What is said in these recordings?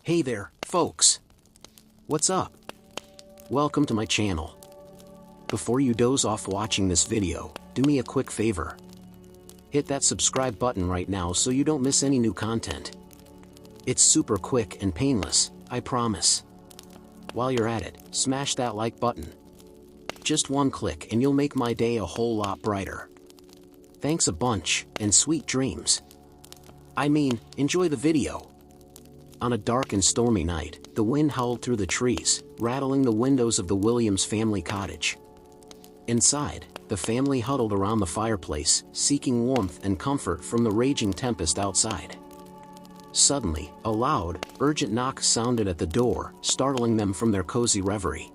Hey there, folks! What's up? Welcome to my channel. Before you doze off watching this video, do me a quick favor. Hit that subscribe button right now so you don't miss any new content. It's super quick and painless, I promise. While you're at it, smash that like button. Just one click and you'll make my day a whole lot brighter. Thanks a bunch, and sweet dreams. I mean, enjoy the video. On a dark and stormy night, the wind howled through the trees, rattling the windows of the Williams family cottage. Inside, the family huddled around the fireplace, seeking warmth and comfort from the raging tempest outside. Suddenly, a loud, urgent knock sounded at the door, startling them from their cozy reverie.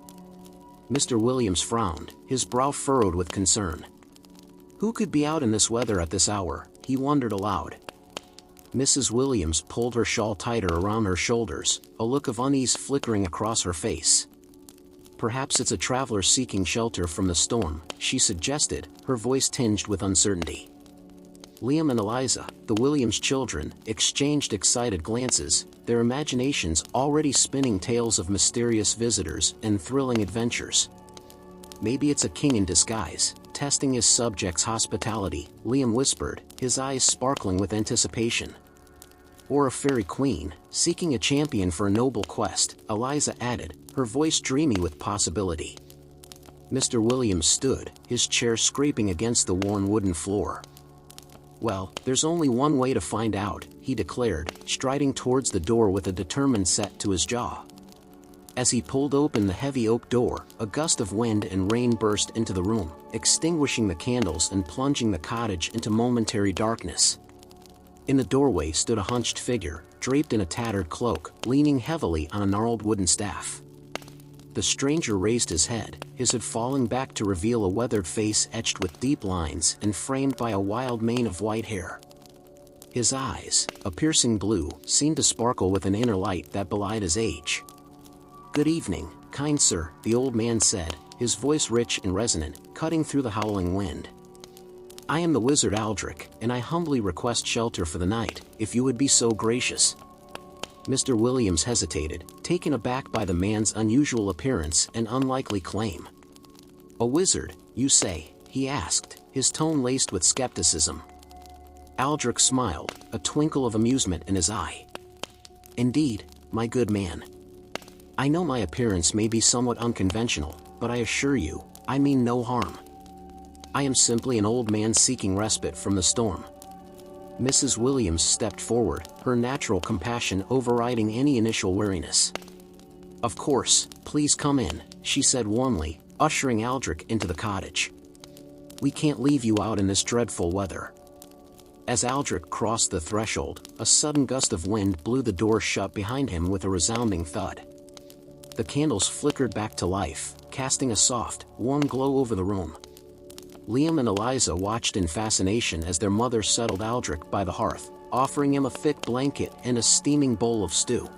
Mr. Williams frowned, his brow furrowed with concern. Who could be out in this weather at this hour, he wondered aloud. Mrs. Williams pulled her shawl tighter around her shoulders, a look of unease flickering across her face. Perhaps it's a traveler seeking shelter from the storm, she suggested, her voice tinged with uncertainty. Liam and Eliza, the Williams children, exchanged excited glances, their imaginations already spinning tales of mysterious visitors and thrilling adventures. Maybe it's a king in disguise, testing his subjects' hospitality, Liam whispered, his eyes sparkling with anticipation. Or a fairy queen, seeking a champion for a noble quest, Eliza added, her voice dreamy with possibility. Mr. Williams stood, his chair scraping against the worn wooden floor. Well, there's only one way to find out, he declared, striding towards the door with a determined set to his jaw. As he pulled open the heavy oak door, a gust of wind and rain burst into the room, extinguishing the candles and plunging the cottage into momentary darkness. In the doorway stood a hunched figure, draped in a tattered cloak, leaning heavily on a gnarled wooden staff. The stranger raised his head, his hood falling back to reveal a weathered face etched with deep lines and framed by a wild mane of white hair. His eyes, a piercing blue, seemed to sparkle with an inner light that belied his age. "Good evening, kind sir," the old man said, his voice rich and resonant, cutting through the howling wind. "I am the wizard Aldrich, and I humbly request shelter for the night, if you would be so gracious." Mr. Williams hesitated, taken aback by the man's unusual appearance and unlikely claim. "A wizard, you say?" he asked, his tone laced with skepticism. Aldrich smiled, a twinkle of amusement in his eye. "Indeed, my good man. I know my appearance may be somewhat unconventional, but I assure you, I mean no harm. I am simply an old man seeking respite from the storm." Mrs. Williams stepped forward, her natural compassion overriding any initial weariness. "Of course, please come in," she said warmly, ushering Aldrich into the cottage. "We can't leave you out in this dreadful weather." As Aldrich crossed the threshold, a sudden gust of wind blew the door shut behind him with a resounding thud. The candles flickered back to life, casting a soft, warm glow over the room. Liam and Eliza watched in fascination as their mother settled Aldrich by the hearth, offering him a thick blanket and a steaming bowl of stew.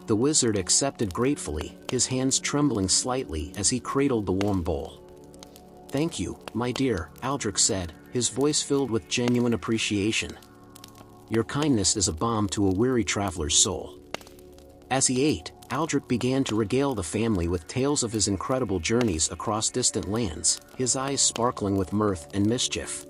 The wizard accepted gratefully, his hands trembling slightly as he cradled the warm bowl. "Thank you, my dear," Aldrich said, his voice filled with genuine appreciation. "Your kindness is a balm to a weary traveler's soul." As he ate, Aldrich began to regale the family with tales of his incredible journeys across distant lands, his eyes sparkling with mirth and mischief.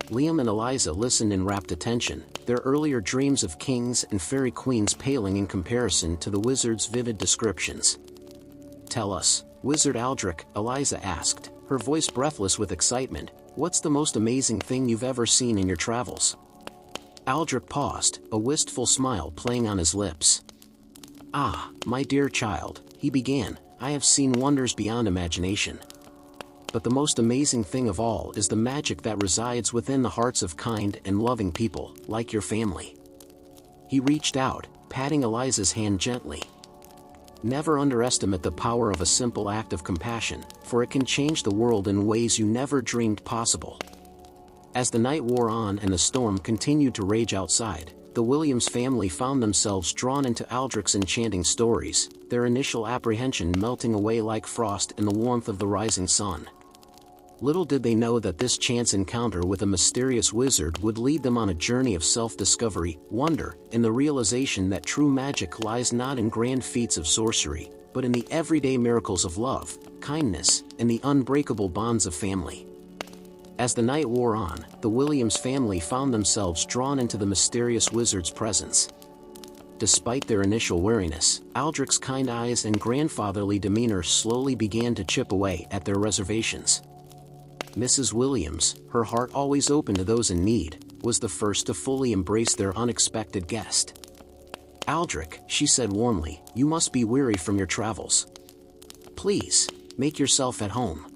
Liam and Eliza listened in rapt attention, their earlier dreams of kings and fairy queens paling in comparison to the wizard's vivid descriptions. "Tell us, Wizard Aldrich," Eliza asked, her voice breathless with excitement, "what's the most amazing thing you've ever seen in your travels?" Aldrich paused, a wistful smile playing on his lips. "Ah, my dear child," he began, "I have seen wonders beyond imagination. But the most amazing thing of all is the magic that resides within the hearts of kind and loving people, like your family." He reached out, patting Eliza's hand gently. "Never underestimate the power of a simple act of compassion, for it can change the world in ways you never dreamed possible." As the night wore on and the storm continued to rage outside, the Williams family found themselves drawn into Aldrich's enchanting stories, their initial apprehension melting away like frost in the warmth of the rising sun. Little did they know that this chance encounter with a mysterious wizard would lead them on a journey of self-discovery, wonder, and the realization that true magic lies not in grand feats of sorcery, but in the everyday miracles of love, kindness, and the unbreakable bonds of family. As the night wore on, the Williams family found themselves drawn into the mysterious wizard's presence. Despite their initial wariness, Aldrich's kind eyes and grandfatherly demeanor slowly began to chip away at their reservations. Mrs. Williams, her heart always open to those in need, was the first to fully embrace their unexpected guest. "Aldrich," she said warmly, "you must be weary from your travels. Please, make yourself at home.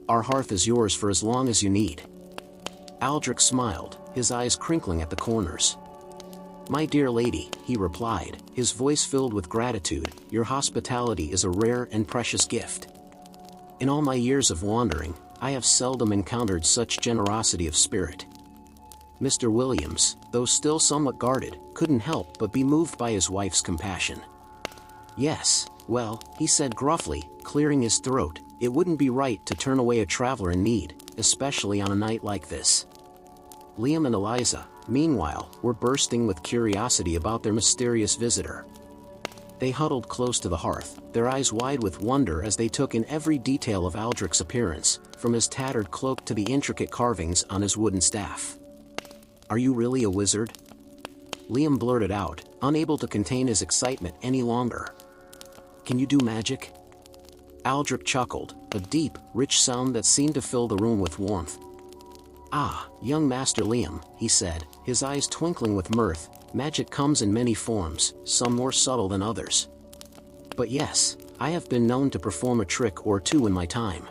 Our hearth is yours for as long as you need." Aldrich smiled, his eyes crinkling at the corners. "My dear lady," he replied, his voice filled with gratitude, "your hospitality is a rare and precious gift. In all my years of wandering, I have seldom encountered such generosity of spirit." Mr. Williams, though still somewhat guarded, couldn't help but be moved by his wife's compassion. "Yes, well," he said gruffly, clearing his throat, "it wouldn't be right to turn away a traveler in need, especially on a night like this." Liam and Eliza, meanwhile, were bursting with curiosity about their mysterious visitor. They huddled close to the hearth, their eyes wide with wonder as they took in every detail of Aldrich's appearance, from his tattered cloak to the intricate carvings on his wooden staff. "Are you really a wizard?" Liam blurted out, unable to contain his excitement any longer. "Can you do magic?" Aldrich chuckled, a deep, rich sound that seemed to fill the room with warmth. "Ah, young Master Liam," he said, his eyes twinkling with mirth, "magic comes in many forms, some more subtle than others. But yes, I have been known to perform a trick or two in my time."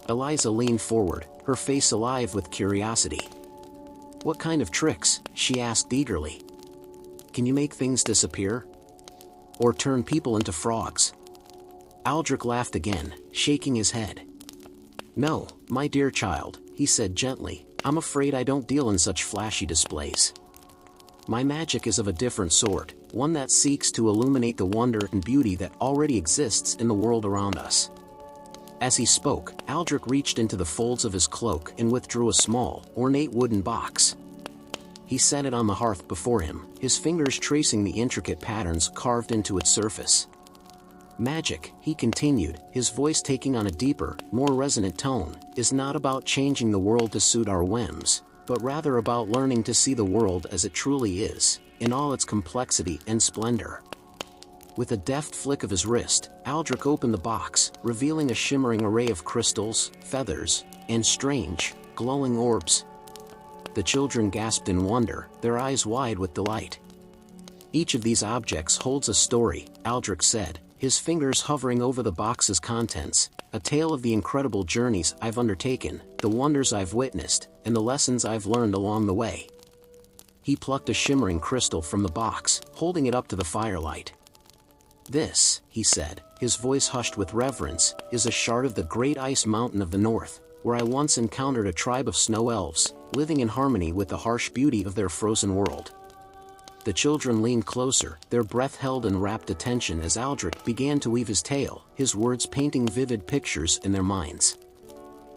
Eliza leaned forward, her face alive with curiosity. "What kind of tricks?" she asked eagerly. "Can you make things disappear? Or turn people into frogs?" Aldrich laughed again, shaking his head. "No, my dear child," he said gently, "I'm afraid I don't deal in such flashy displays. My magic is of a different sort, one that seeks to illuminate the wonder and beauty that already exists in the world around us." As he spoke, Aldrich reached into the folds of his cloak and withdrew a small, ornate wooden box. He set it on the hearth before him, his fingers tracing the intricate patterns carved into its surface. "Magic," he continued, his voice taking on a deeper, more resonant tone, "is not about changing the world to suit our whims, but rather about learning to see the world as it truly is, in all its complexity and splendor." With a deft flick of his wrist, Aldrich opened the box, revealing a shimmering array of crystals, feathers, and strange, glowing orbs. The children gasped in wonder, their eyes wide with delight. "Each of these objects holds a story," Aldrich said, his fingers hovering over the box's contents, "a tale of the incredible journeys I've undertaken, the wonders I've witnessed, and the lessons I've learned along the way." He plucked a shimmering crystal from the box, holding it up to the firelight. "This," he said, his voice hushed with reverence, "is a shard of the great ice mountain of the north, where I once encountered a tribe of snow elves, living in harmony with the harsh beauty of their frozen world." The children leaned closer, their breath held in rapt attention as Aldrich began to weave his tale, his words painting vivid pictures in their minds.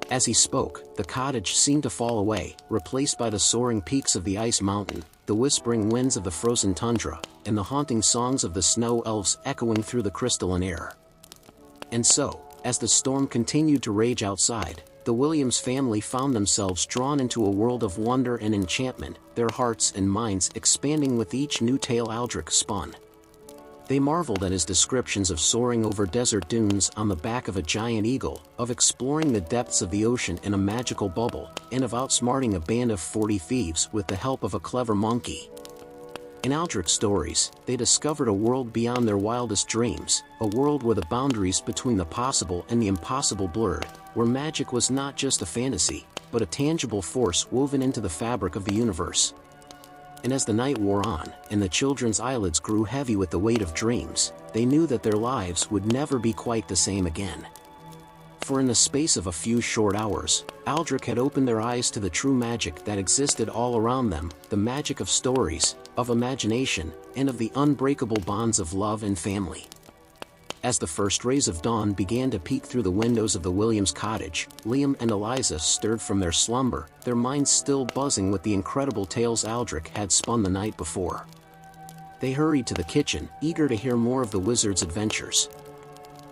As he spoke, the cottage seemed to fall away, replaced by the soaring peaks of the ice mountain, the whispering winds of the frozen tundra, and the haunting songs of the snow elves echoing through the crystalline air. And so, as the storm continued to rage outside, the Williams family found themselves drawn into a world of wonder and enchantment, their hearts and minds expanding with each new tale Aldrich spun. They marveled at his descriptions of soaring over desert dunes on the back of a giant eagle, of exploring the depths of the ocean in a magical bubble, and of outsmarting a band of 40 thieves with the help of a clever monkey. In Aldrich's stories, they discovered a world beyond their wildest dreams, a world where the boundaries between the possible and the impossible blurred, where magic was not just a fantasy, but a tangible force woven into the fabric of the universe. And as the night wore on, and the children's eyelids grew heavy with the weight of dreams, they knew that their lives would never be quite the same again. For in the space of a few short hours, Aldrich had opened their eyes to the true magic that existed all around them, the magic of stories, of imagination, and of the unbreakable bonds of love and family. As the first rays of dawn began to peek through the windows of the Williams cottage, Liam and Eliza stirred from their slumber, their minds still buzzing with the incredible tales Aldrich had spun the night before. They hurried to the kitchen, eager to hear more of the wizard's adventures.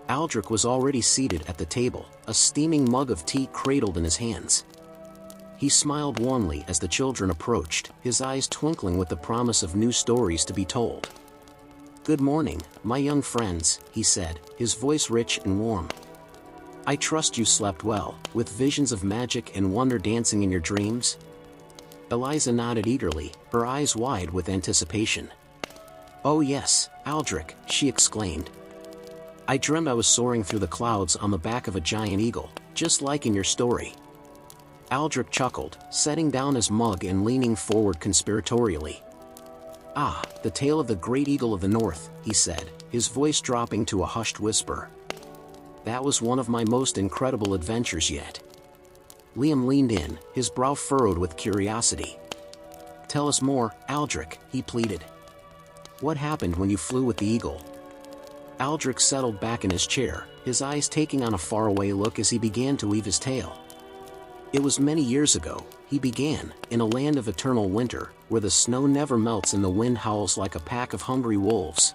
Aldrich was already seated at the table, a steaming mug of tea cradled in his hands. He smiled warmly as the children approached, his eyes twinkling with the promise of new stories to be told. "Good morning, my young friends," he said, his voice rich and warm. "I trust you slept well, with visions of magic and wonder dancing in your dreams?" Eliza nodded eagerly, her eyes wide with anticipation. "Oh yes, Aldrich," she exclaimed. "I dreamt I was soaring through the clouds on the back of a giant eagle, just like in your story." Aldrich chuckled, setting down his mug and leaning forward conspiratorially. "Ah, the tale of the great eagle of the north," he said, his voice dropping to a hushed whisper. "That was one of my most incredible adventures yet." Liam leaned in, his brow furrowed with curiosity. "Tell us more, Aldrich," he pleaded. "What happened when you flew with the eagle?" Aldrich settled back in his chair, his eyes taking on a faraway look as he began to weave his tale. "It was many years ago," he began, "in a land of eternal winter, where the snow never melts and the wind howls like a pack of hungry wolves."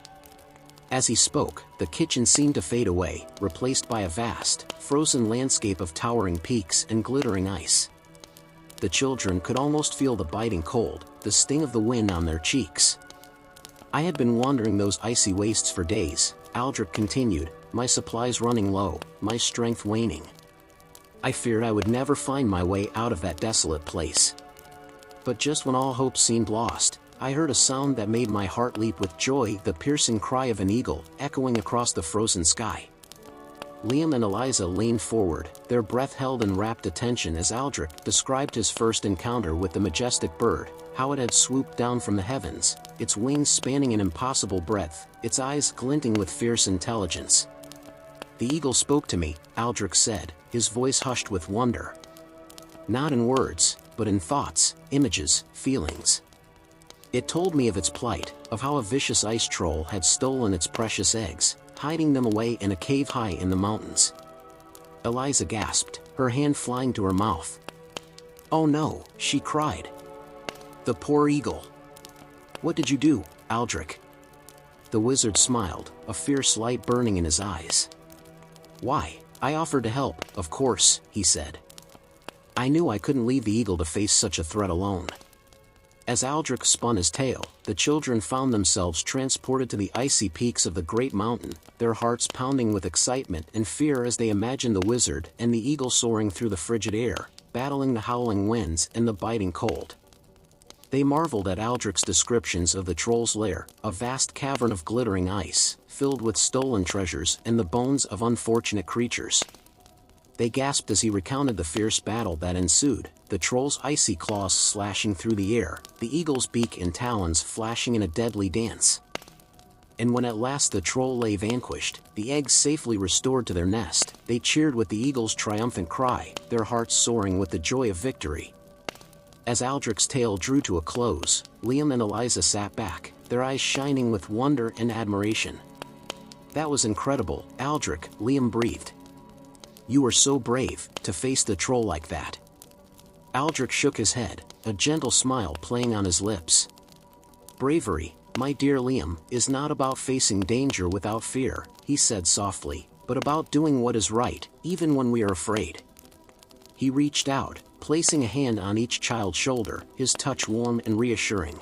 As he spoke, the kitchen seemed to fade away, replaced by a vast, frozen landscape of towering peaks and glittering ice. The children could almost feel the biting cold, the sting of the wind on their cheeks. "I had been wandering those icy wastes for days," Aldrich continued, "my supplies running low, my strength waning. I feared I would never find my way out of that desolate place. But just when all hope seemed lost, I heard a sound that made my heart leap with joy, the piercing cry of an eagle, echoing across the frozen sky." Liam and Eliza leaned forward, their breath held in rapt attention as Aldrich described his first encounter with the majestic bird, how it had swooped down from the heavens, its wings spanning an impossible breadth, its eyes glinting with fierce intelligence. "The eagle spoke to me," Aldrich said, his voice hushed with wonder. "Not in words, but in thoughts, images, feelings. It told me of its plight, of how a vicious ice troll had stolen its precious eggs, hiding them away in a cave high in the mountains." Eliza gasped, her hand flying to her mouth. "Oh no," she cried. "The poor eagle. What did you do, Aldrich?" The wizard smiled, a fierce light burning in his eyes. "Why, I offered to help, of course," he said. "I knew I couldn't leave the eagle to face such a threat alone." As Aldrich spun his tale, the children found themselves transported to the icy peaks of the great mountain, their hearts pounding with excitement and fear as they imagined the wizard and the eagle soaring through the frigid air, battling the howling winds and the biting cold. They marveled at Aldrich's descriptions of the troll's lair, a vast cavern of glittering ice, filled with stolen treasures and the bones of unfortunate creatures. They gasped as he recounted the fierce battle that ensued, the troll's icy claws slashing through the air, the eagle's beak and talons flashing in a deadly dance. And when at last the troll lay vanquished, the eggs safely restored to their nest, they cheered with the eagle's triumphant cry, their hearts soaring with the joy of victory. As Aldrich's tale drew to a close, Liam and Eliza sat back, their eyes shining with wonder and admiration. "That was incredible, Aldrich," Liam breathed. "You were so brave, to face the troll like that." Aldrich shook his head, a gentle smile playing on his lips. "Bravery, my dear Liam, is not about facing danger without fear," he said softly, "but about doing what is right, even when we are afraid." He reached out, placing a hand on each child's shoulder, his touch warm and reassuring.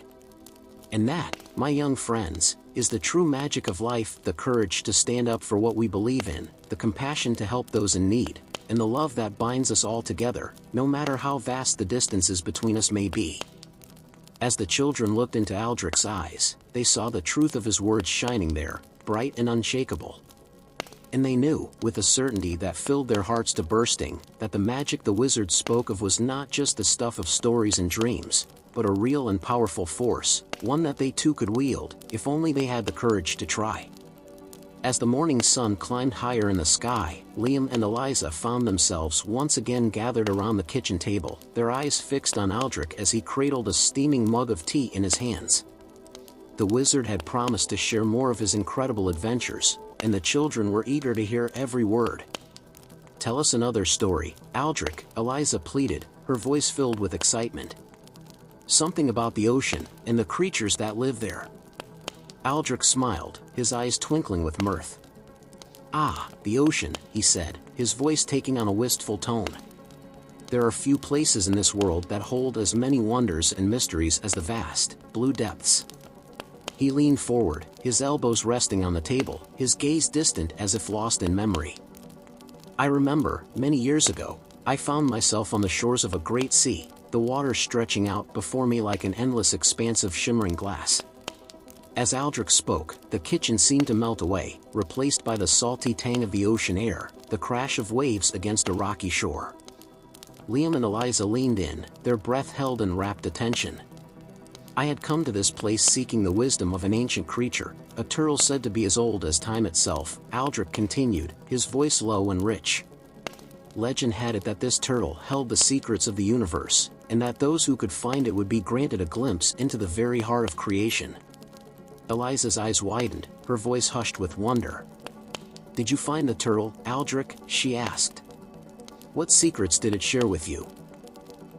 "And that, my young friends, is the true magic of life, the courage to stand up for what we believe in, the compassion to help those in need, and the love that binds us all together, no matter how vast the distances between us may be." As the children looked into Aldrich's eyes, they saw the truth of his words shining there, bright and unshakable. And they knew, with a certainty that filled their hearts to bursting, that the magic the wizard spoke of was not just the stuff of stories and dreams, but a real and powerful force, one that they too could wield, if only they had the courage to try. As the morning sun climbed higher in the sky, Liam and Eliza found themselves once again gathered around the kitchen table, their eyes fixed on Aldrich as he cradled a steaming mug of tea in his hands. The wizard had promised to share more of his incredible adventures, and the children were eager to hear every word. "Tell us another story, Aldrich," Eliza pleaded, her voice filled with excitement. "Something about the ocean, and the creatures that live there." Aldrich smiled, his eyes twinkling with mirth. "Ah, the ocean," he said, his voice taking on a wistful tone. "There are few places in this world that hold as many wonders and mysteries as the vast, blue depths." He leaned forward, his elbows resting on the table, his gaze distant as if lost in memory. "I remember, many years ago, I found myself on the shores of a great sea, the water stretching out before me like an endless expanse of shimmering glass." As Aldrich spoke, the kitchen seemed to melt away, replaced by the salty tang of the ocean air, the crash of waves against a rocky shore. Liam and Eliza leaned in, their breath held in rapt attention. "I had come to this place seeking the wisdom of an ancient creature, a turtle said to be as old as time itself," Aldrich continued, his voice low and rich. "Legend had it that this turtle held the secrets of the universe, and that those who could find it would be granted a glimpse into the very heart of creation." Eliza's eyes widened, her voice hushed with wonder. "Did you find the turtle, Aldrich?" she asked. "What secrets did it share with you?"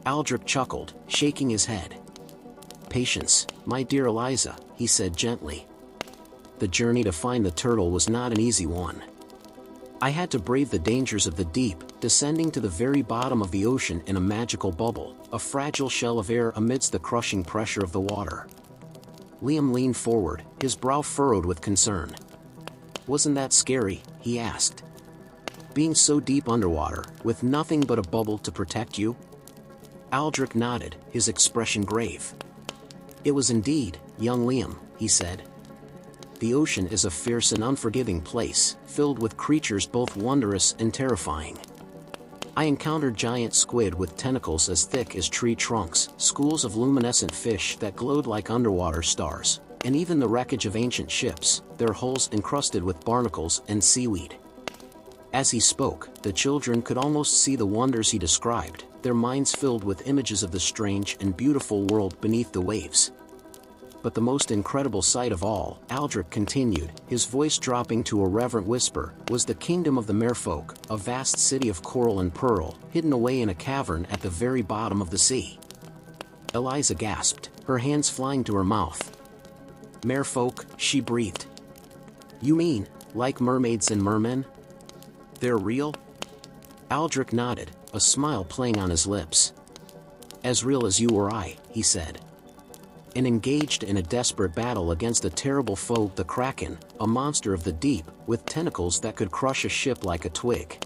Aldrich chuckled, shaking his head. "Patience, my dear Eliza," he said gently. "The journey to find the turtle was not an easy one. I had to brave the dangers of the deep, descending to the very bottom of the ocean in a magical bubble, a fragile shell of air amidst the crushing pressure of the water." Liam leaned forward, his brow furrowed with concern. "Wasn't that scary?" he asked. "Being so deep underwater, with nothing but a bubble to protect you?" Aldrich nodded, his expression grave. "It was indeed, young Liam," he said. "The ocean is a fierce and unforgiving place, filled with creatures both wondrous and terrifying. I encountered giant squid with tentacles as thick as tree trunks, schools of luminescent fish that glowed like underwater stars, and even the wreckage of ancient ships, their hulls encrusted with barnacles and seaweed." As he spoke, the children could almost see the wonders he described, their minds filled with images of the strange and beautiful world beneath the waves. "But the most incredible sight of all," Aldrich continued, his voice dropping to a reverent whisper, "was the kingdom of the merfolk, a vast city of coral and pearl, hidden away in a cavern at the very bottom of the sea." Eliza gasped, her hands flying to her mouth. "Merfolk," she breathed. "You mean, like mermaids and mermen? They're real?" Aldrich nodded, a smile playing on his lips. "As real as you or I," he said. "And engaged in a desperate battle against a terrible foe, the Kraken, a monster of the deep, with tentacles that could crush a ship like a twig."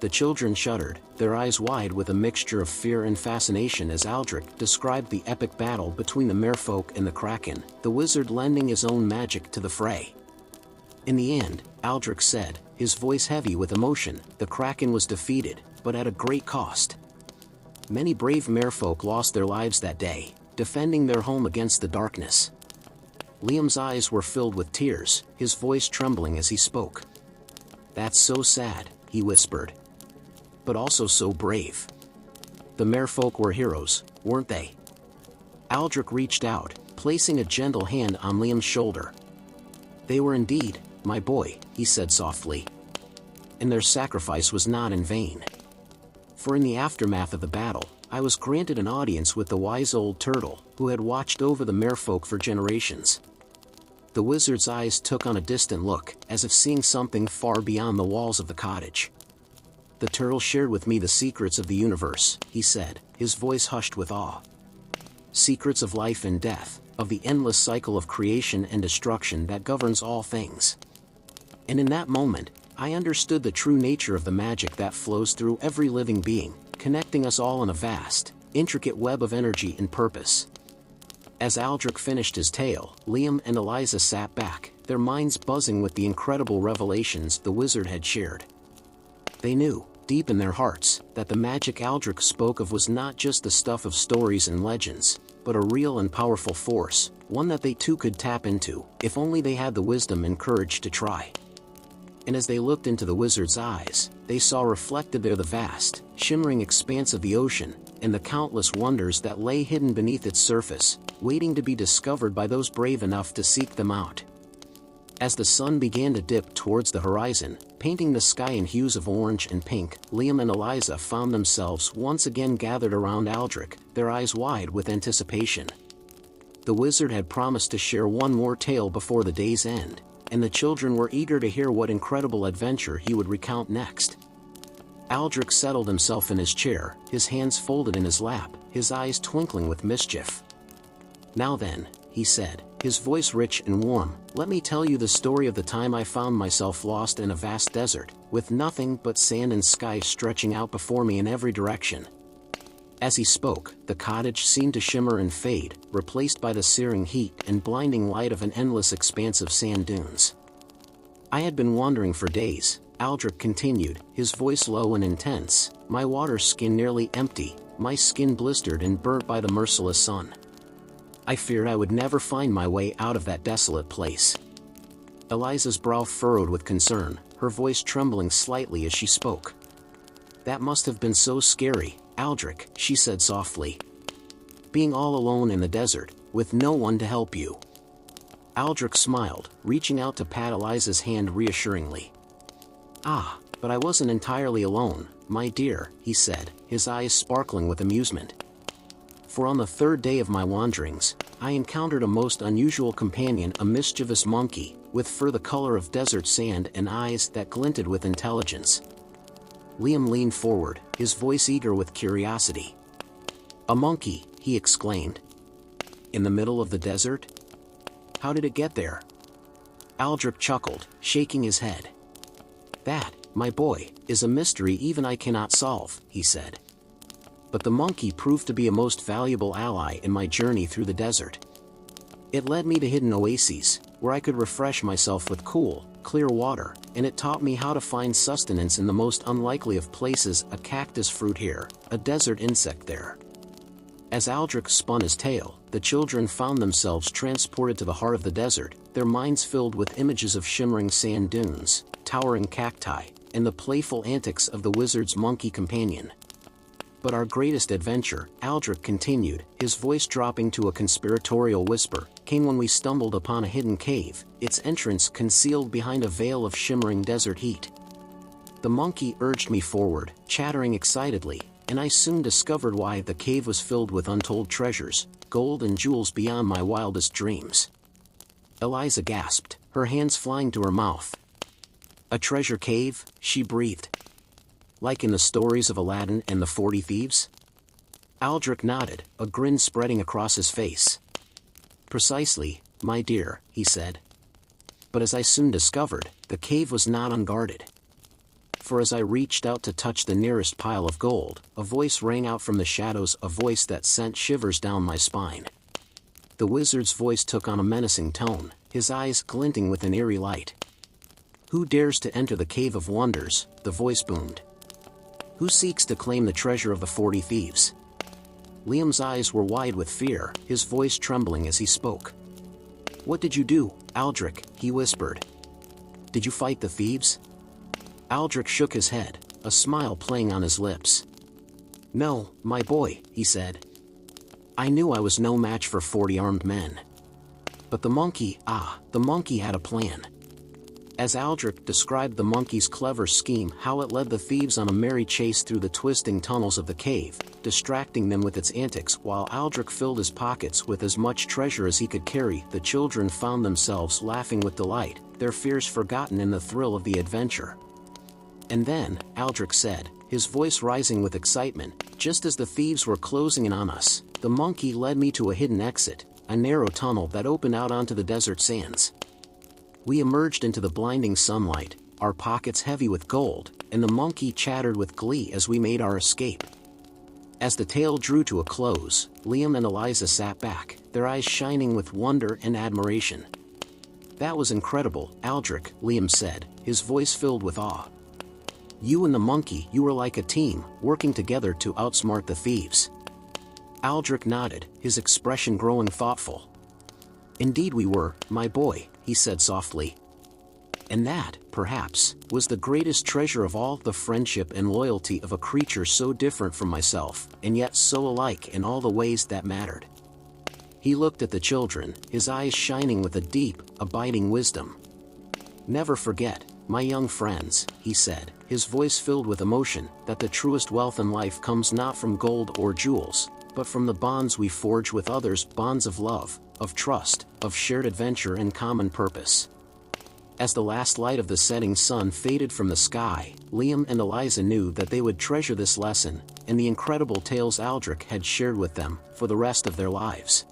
The children shuddered, their eyes wide with a mixture of fear and fascination as Aldrich described the epic battle between the merfolk and the Kraken, the wizard lending his own magic to the fray. "In the end," Aldrich said, his voice heavy with emotion, "the Kraken was defeated, but at a great cost. Many brave merfolk lost their lives that day, defending their home against the darkness." Liam's eyes were filled with tears, his voice trembling as he spoke. "That's so sad," he whispered. "But also so brave. The merfolk were heroes, weren't they?" Aldrich reached out, placing a gentle hand on Liam's shoulder. "They were indeed, my boy," he said softly. "And their sacrifice was not in vain. For in the aftermath of the battle, I was granted an audience with the wise old turtle, who had watched over the merfolk for generations." The wizard's eyes took on a distant look, as if seeing something far beyond the walls of the cottage. "The turtle shared with me the secrets of the universe," he said, his voice hushed with awe. "Secrets of life and death, of the endless cycle of creation and destruction that governs all things. And in that moment, I understood the true nature of the magic that flows through every living being, connecting us all in a vast, intricate web of energy and purpose." As Aldrich finished his tale, Liam and Eliza sat back, their minds buzzing with the incredible revelations the wizard had shared. They knew, deep in their hearts, that the magic Aldrich spoke of was not just the stuff of stories and legends, but a real and powerful force, one that they too could tap into, if only they had the wisdom and courage to try. And as they looked into the wizard's eyes, they saw reflected there the vast, shimmering expanse of the ocean, and the countless wonders that lay hidden beneath its surface, waiting to be discovered by those brave enough to seek them out. As the sun began to dip towards the horizon, painting the sky in hues of orange and pink, Liam and Eliza found themselves once again gathered around Aldrich, their eyes wide with anticipation. The wizard had promised to share one more tale before the day's end, and the children were eager to hear what incredible adventure he would recount next. Aldrich settled himself in his chair, his hands folded in his lap, his eyes twinkling with mischief. "Now then," he said, his voice rich and warm, "let me tell you the story of the time I found myself lost in a vast desert, with nothing but sand and sky stretching out before me in every direction." As he spoke, the cottage seemed to shimmer and fade, replaced by the searing heat and blinding light of an endless expanse of sand dunes. "I had been wandering for days," Aldrich continued, his voice low and intense, "my water skin nearly empty, my skin blistered and burnt by the merciless sun. I feared I would never find my way out of that desolate place." Eliza's brow furrowed with concern, her voice trembling slightly as she spoke. "That must have been so scary, Aldrich," she said softly. "Being all alone in the desert, with no one to help you." Aldrich smiled, reaching out to pat Eliza's hand reassuringly. "Ah, but I wasn't entirely alone, my dear," he said, his eyes sparkling with amusement. "For on the third day of my wanderings, I encountered a most unusual companion, a mischievous monkey, with fur the color of desert sand and eyes that glinted with intelligence." Liam leaned forward, his voice eager with curiosity. "A monkey," he exclaimed. "In the middle of the desert? How did it get there?" Aldrich chuckled, shaking his head. "That, my boy, is a mystery even I cannot solve," he said. "But the monkey proved to be a most valuable ally in my journey through the desert. It led me to hidden oases, where I could refresh myself with cool, clear water, and it taught me how to find sustenance in the most unlikely of places, a cactus fruit here, a desert insect there." As Aldrich spun his tale, the children found themselves transported to the heart of the desert, their minds filled with images of shimmering sand dunes, towering cacti, and the playful antics of the wizard's monkey companion. "But our greatest adventure," Aldrich continued, his voice dropping to a conspiratorial whisper, "came when we stumbled upon a hidden cave, its entrance concealed behind a veil of shimmering desert heat. The monkey urged me forward, chattering excitedly, and I soon discovered why. The cave was filled with untold treasures, gold and jewels beyond my wildest dreams." Eliza gasped, her hands flying to her mouth. "A treasure cave?" she breathed. "Like in the stories of Aladdin and the 40 Thieves?" Aldrich nodded, a grin spreading across his face. "Precisely, my dear," he said. "But as I soon discovered, the cave was not unguarded. For as I reached out to touch the nearest pile of gold, a voice rang out from the shadows, a voice that sent shivers down my spine." The wizard's voice took on a menacing tone, his eyes glinting with an eerie light. "Who dares to enter the Cave of Wonders?" the voice boomed. "Who seeks to claim the treasure of the 40 Thieves?" Liam's eyes were wide with fear, his voice trembling as he spoke. "What did you do, Aldrich?" he whispered. "Did you fight the thieves?" Aldrich shook his head, a smile playing on his lips. "No, my boy," he said. "I knew I was no match for 40 armed men. But the monkey had a plan." As Aldrich described the monkey's clever scheme, how it led the thieves on a merry chase through the twisting tunnels of the cave, distracting them with its antics, while Aldrich filled his pockets with as much treasure as he could carry, the children found themselves laughing with delight, their fears forgotten in the thrill of the adventure. "And then," Aldrich said, his voice rising with excitement, "just as the thieves were closing in on us, the monkey led me to a hidden exit, a narrow tunnel that opened out onto the desert sands. We emerged into the blinding sunlight, our pockets heavy with gold, and the monkey chattered with glee as we made our escape." As the tale drew to a close, Liam and Eliza sat back, their eyes shining with wonder and admiration. "That was incredible, Aldrich," Liam said, his voice filled with awe. "You and the monkey, you were like a team, working together to outsmart the thieves." Aldrich nodded, his expression growing thoughtful. "Indeed we were, my boy," he said softly. "And that, perhaps, was the greatest treasure of all, the friendship and loyalty of a creature so different from myself, and yet so alike in all the ways that mattered." He looked at the children, his eyes shining with a deep, abiding wisdom. Never forget, my young friends, he said, his voice filled with emotion, that the truest wealth in life comes not from gold or jewels, but from the bonds we forge with others, bonds of love, of trust, of shared adventure and common purpose. As the last light of the setting sun faded from the sky, Liam and Eliza knew that they would treasure this lesson, and the incredible tales Aldrich had shared with them, for the rest of their lives.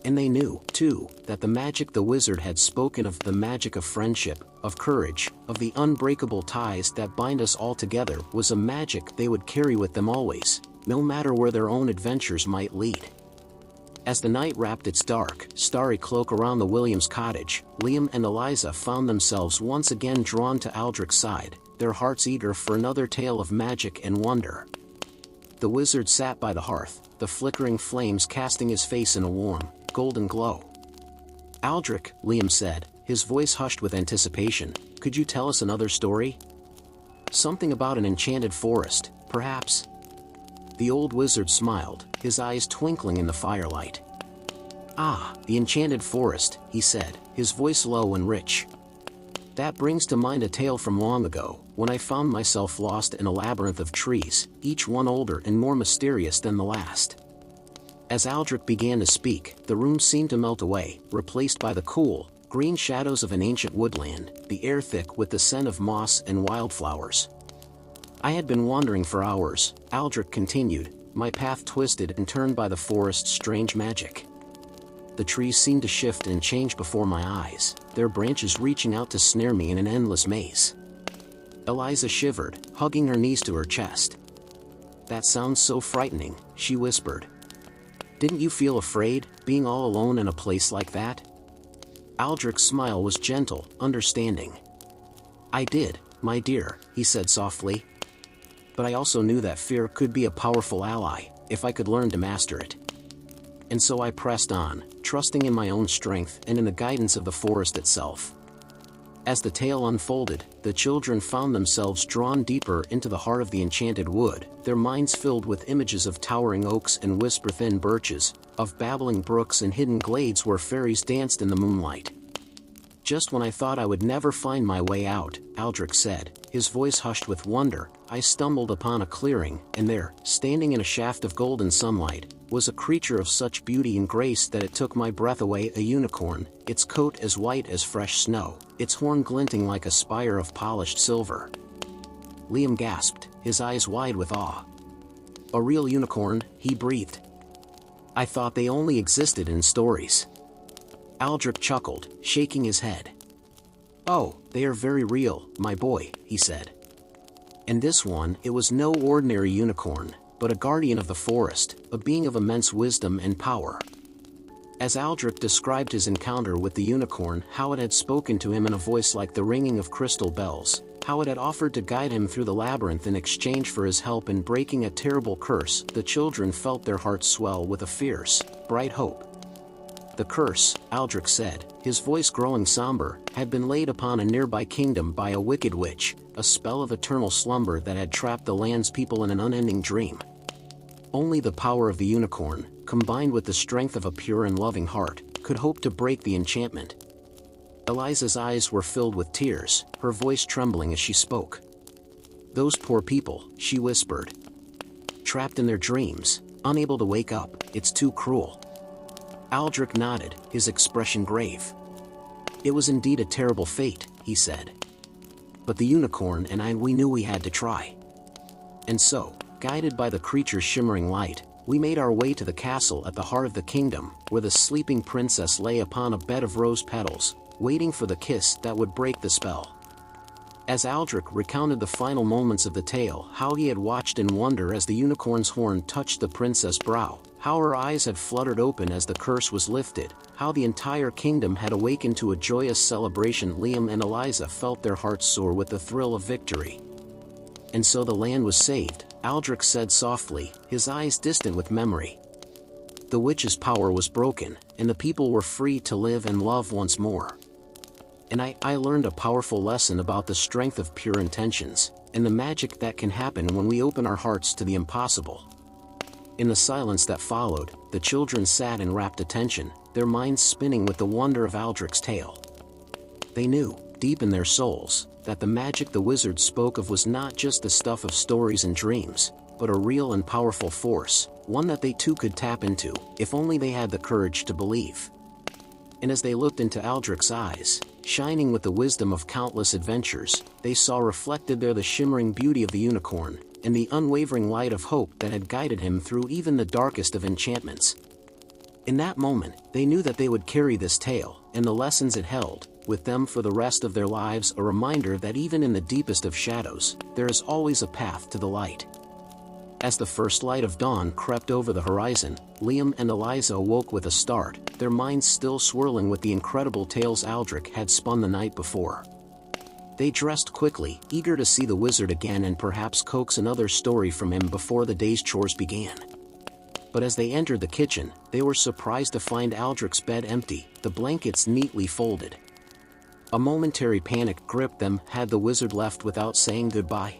And they knew, too, that the magic the wizard had spoken of, the magic of friendship, of courage, of the unbreakable ties that bind us all together, was a magic they would carry with them always, no matter where their own adventures might lead. As the night wrapped its dark, starry cloak around the Williams cottage, Liam and Eliza found themselves once again drawn to Aldrich's side, their hearts eager for another tale of magic and wonder. The wizard sat by the hearth, the flickering flames casting his face in a warm, golden glow. "Aldrich," Liam said, his voice hushed with anticipation, "could you tell us another story? Something about an enchanted forest, perhaps?" The old wizard smiled, his eyes twinkling in the firelight. "Ah, the enchanted forest," he said, his voice low and rich. "That brings to mind a tale from long ago, when I found myself lost in a labyrinth of trees, each one older and more mysterious than the last." As Aldrich began to speak, the room seemed to melt away, replaced by the cool, green shadows of an ancient woodland, the air thick with the scent of moss and wildflowers. "I had been wandering for hours," Aldrich continued, "my path twisted and turned by the forest's strange magic. The trees seemed to shift and change before my eyes, their branches reaching out to snare me in an endless maze." Eliza shivered, hugging her knees to her chest. "That sounds so frightening," she whispered. "Didn't you feel afraid, being all alone in a place like that?" Aldrich's smile was gentle, understanding. "I did, my dear," he said softly. "But I also knew that fear could be a powerful ally, if I could learn to master it. And so I pressed on, trusting in my own strength and in the guidance of the forest itself." As the tale unfolded, the children found themselves drawn deeper into the heart of the enchanted wood, their minds filled with images of towering oaks and whisper-thin birches, of babbling brooks and hidden glades where fairies danced in the moonlight. "Just when I thought I would never find my way out," Aldrich said, his voice hushed with wonder, "I stumbled upon a clearing, and there, standing in a shaft of golden sunlight, was a creature of such beauty and grace that it took my breath away, a unicorn, its coat as white as fresh snow, its horn glinting like a spire of polished silver." Liam gasped, his eyes wide with awe. "A real unicorn," he breathed. "I thought they only existed in stories." Aldrich chuckled, shaking his head. "Oh, they are very real, my boy," he said. "And this one, it was no ordinary unicorn, but a guardian of the forest, a being of immense wisdom and power." As Aldrich described his encounter with the unicorn, how it had spoken to him in a voice like the ringing of crystal bells, how it had offered to guide him through the labyrinth in exchange for his help in breaking a terrible curse, the children felt their hearts swell with a fierce, bright hope. The curse, Aldrich said, his voice growing somber, had been laid upon a nearby kingdom by a wicked witch, a spell of eternal slumber that had trapped the land's people in an unending dream. Only the power of the unicorn, combined with the strength of a pure and loving heart, could hope to break the enchantment. Eliza's eyes were filled with tears, her voice trembling as she spoke. "Those poor people," she whispered. "Trapped in their dreams, unable to wake up, it's too cruel." Aldrich nodded, his expression grave. "It was indeed a terrible fate," he said. "But the unicorn and I, we knew we had to try. And so, guided by the creature's shimmering light, we made our way to the castle at the heart of the kingdom, where the sleeping princess lay upon a bed of rose petals, waiting for the kiss that would break the spell." As Aldrich recounted the final moments of the tale, how he had watched in wonder as the unicorn's horn touched the princess' brow, how her eyes had fluttered open as the curse was lifted, how the entire kingdom had awakened to a joyous celebration, Liam and Eliza felt their hearts soar with the thrill of victory. "And so the land was saved," Aldrich said softly, his eyes distant with memory. "The witch's power was broken, and the people were free to live and love once more. And I learned a powerful lesson about the strength of pure intentions, and the magic that can happen when we open our hearts to the impossible." In the silence that followed, the children sat in rapt attention, their minds spinning with the wonder of Aldrich's tale. They knew, deep in their souls that the magic the wizard spoke of was not just the stuff of stories and dreams, but a real and powerful force, one that they too could tap into, if only they had the courage to believe. And as they looked into Aldrich's eyes, shining with the wisdom of countless adventures, they saw reflected there the shimmering beauty of the unicorn, and the unwavering light of hope that had guided him through even the darkest of enchantments. In that moment, they knew that they would carry this tale, and the lessons it held, with them for the rest of their lives, a reminder that even in the deepest of shadows, there is always a path to the light. As the first light of dawn crept over the horizon, Liam and Eliza awoke with a start, their minds still swirling with the incredible tales Aldrich had spun the night before. They dressed quickly, eager to see the wizard again and perhaps coax another story from him before the day's chores began. But as they entered the kitchen, they were surprised to find Aldrich's bed empty, the blankets neatly folded. A momentary panic gripped them. Had the wizard left without saying goodbye?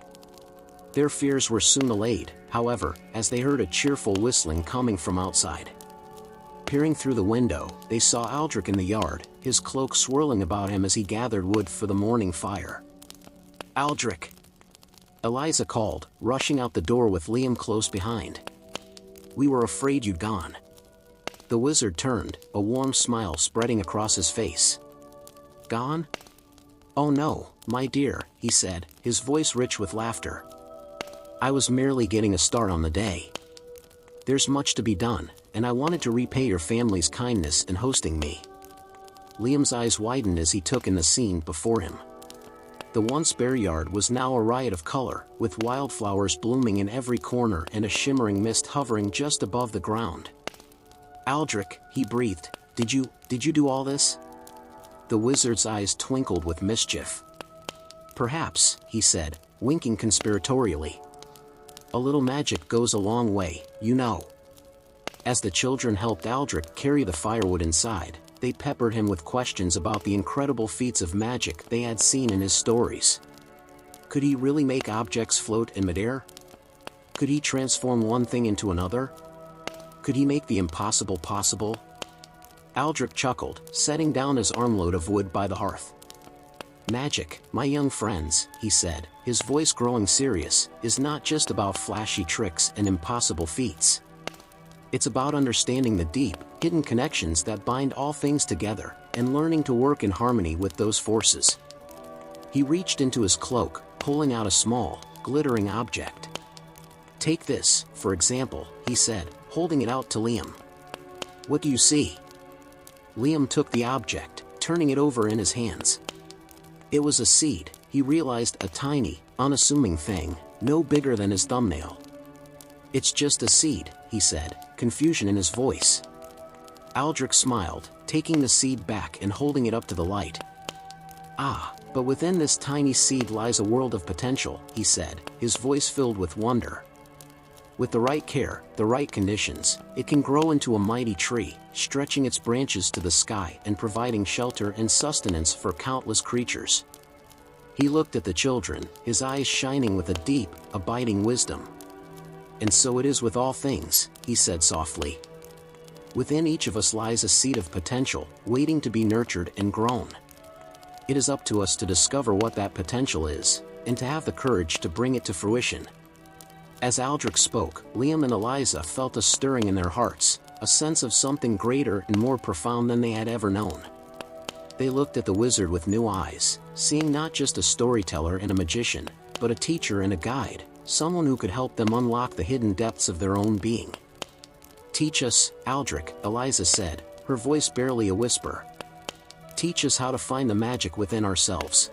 Their fears were soon allayed, however, as they heard a cheerful whistling coming from outside. Peering through the window, they saw Aldrich in the yard, his cloak swirling about him as he gathered wood for the morning fire. "Aldrich!" Eliza called, rushing out the door with Liam close behind. "We were afraid you'd gone." The wizard turned, a warm smile spreading across his face. "Gone? Oh no, my dear," he said, his voice rich with laughter. "I was merely getting a start on the day. There's much to be done, and I wanted to repay your family's kindness in hosting me." Liam's eyes widened as he took in the scene before him. The once bare yard was now a riot of color, with wildflowers blooming in every corner and a shimmering mist hovering just above the ground. "Aldrich," he breathed, did you do all this?" The wizard's eyes twinkled with mischief. "Perhaps," he said, winking conspiratorially. "A little magic goes a long way, you know." As the children helped Aldrich carry the firewood inside, they peppered him with questions about the incredible feats of magic they had seen in his stories. Could he really make objects float in midair? Could he transform one thing into another? Could he make the impossible possible? Aldrich chuckled, setting down his armload of wood by the hearth. "Magic, my young friends," he said, his voice growing serious, "is not just about flashy tricks and impossible feats. It's about understanding the deep, hidden connections that bind all things together, and learning to work in harmony with those forces." He reached into his cloak, pulling out a small, glittering object. "Take this, for example," he said, holding it out to Liam. "What do you see?" Liam took the object, turning it over in his hands. It was a seed, he realized, a tiny, unassuming thing, no bigger than his thumbnail. "It's just a seed," he said, confusion in his voice. Aldrich smiled, taking the seed back and holding it up to the light. "Ah, but within this tiny seed lies a world of potential," he said, his voice filled with wonder. "With the right care, the right conditions, it can grow into a mighty tree, stretching its branches to the sky and providing shelter and sustenance for countless creatures." He looked at the children, his eyes shining with a deep, abiding wisdom. "And so it is with all things," he said softly. "Within each of us lies a seed of potential, waiting to be nurtured and grown. It is up to us to discover what that potential is, and to have the courage to bring it to fruition." As Aldrich spoke, Liam and Eliza felt a stirring in their hearts, a sense of something greater and more profound than they had ever known. They looked at the wizard with new eyes, seeing not just a storyteller and a magician, but a teacher and a guide, someone who could help them unlock the hidden depths of their own being. "Teach us, Aldrich," Eliza said, her voice barely a whisper. "Teach us how to find the magic within ourselves."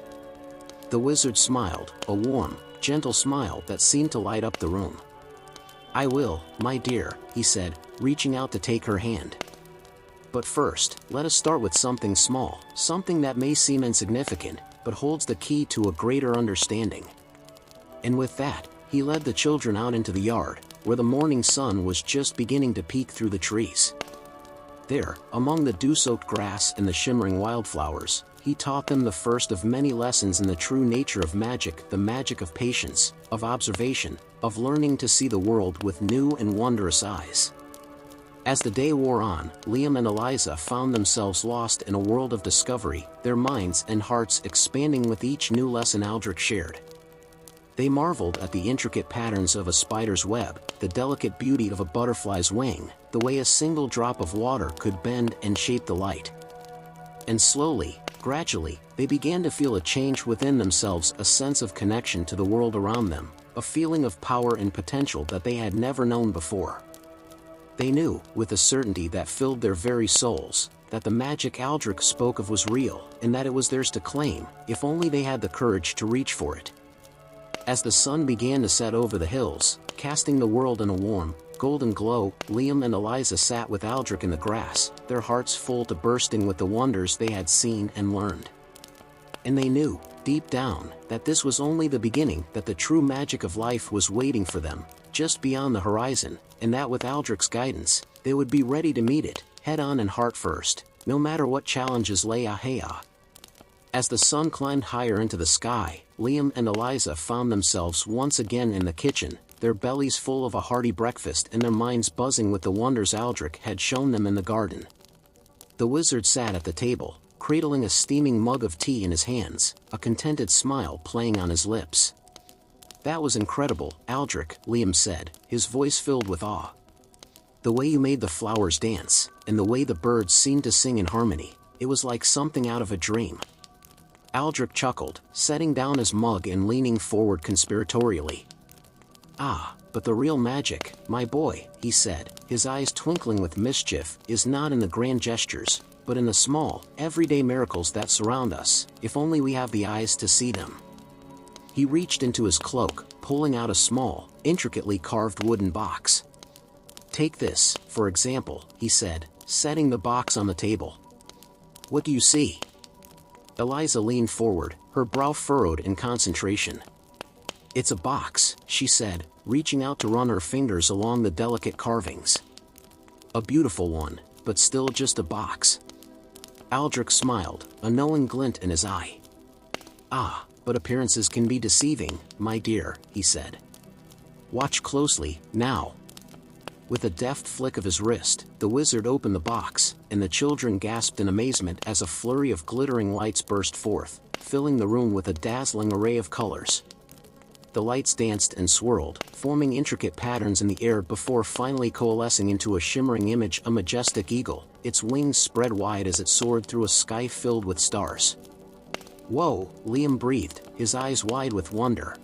The wizard smiled, a warm, gentle smile that seemed to light up the room. "I will, my dear," he said, reaching out to take her hand. "But first, let us start with something small, something that may seem insignificant, but holds the key to a greater understanding." And with that, he led the children out into the yard, where the morning sun was just beginning to peek through the trees. There, among the dew-soaked grass and the shimmering wildflowers, he taught them the first of many lessons in the true nature of magic, the magic of patience, of observation, of learning to see the world with new and wondrous eyes. As the day wore on, Liam and Eliza found themselves lost in a world of discovery, their minds and hearts expanding with each new lesson Aldrich shared. They marveled at the intricate patterns of a spider's web, the delicate beauty of a butterfly's wing, the way a single drop of water could bend and shape the light. And slowly, gradually, they began to feel a change within themselves, a sense of connection to the world around them, a feeling of power and potential that they had never known before. They knew, with a certainty that filled their very souls, that the magic Aldrich spoke of was real, and that it was theirs to claim, if only they had the courage to reach for it. As the sun began to set over the hills, casting the world in a warm, golden glow, Liam and Eliza sat with Aldrich in the grass, their hearts full to bursting with the wonders they had seen and learned. And they knew, deep down, that this was only the beginning, that the true magic of life was waiting for them, just beyond the horizon, and that with Aldrich's guidance, they would be ready to meet it, head on and heart first, no matter what challenges lay ahead. As the sun climbed higher into the sky, Liam and Eliza found themselves once again in the kitchen, their bellies full of a hearty breakfast and their minds buzzing with the wonders Aldrich had shown them in the garden. The wizard sat at the table, cradling a steaming mug of tea in his hands, a contented smile playing on his lips. "That was incredible, Aldrich," Liam said, his voice filled with awe. "The way you made the flowers dance, and the way the birds seemed to sing in harmony, it was like something out of a dream." Aldrich chuckled, setting down his mug and leaning forward conspiratorially. "Ah, but the real magic, my boy," he said, his eyes twinkling with mischief, "is not in the grand gestures, but in the small, everyday miracles that surround us, if only we have the eyes to see them." He reached into his cloak, pulling out a small, intricately carved wooden box. "Take this, for example," he said, setting the box on the table. "What do you see?" Eliza leaned forward, her brow furrowed in concentration. "It's a box," she said, reaching out to run her fingers along the delicate carvings. "A beautiful one, but still just a box." Aldrich smiled, a knowing glint in his eye. "Ah, but appearances can be deceiving, my dear," he said. "Watch closely, now." With a deft flick of his wrist, the wizard opened the box, and the children gasped in amazement as a flurry of glittering lights burst forth, filling the room with a dazzling array of colors. The lights danced and swirled, forming intricate patterns in the air before finally coalescing into a shimmering image, a majestic eagle, its wings spread wide as it soared through a sky filled with stars. "Whoa," Liam breathed, his eyes wide with wonder.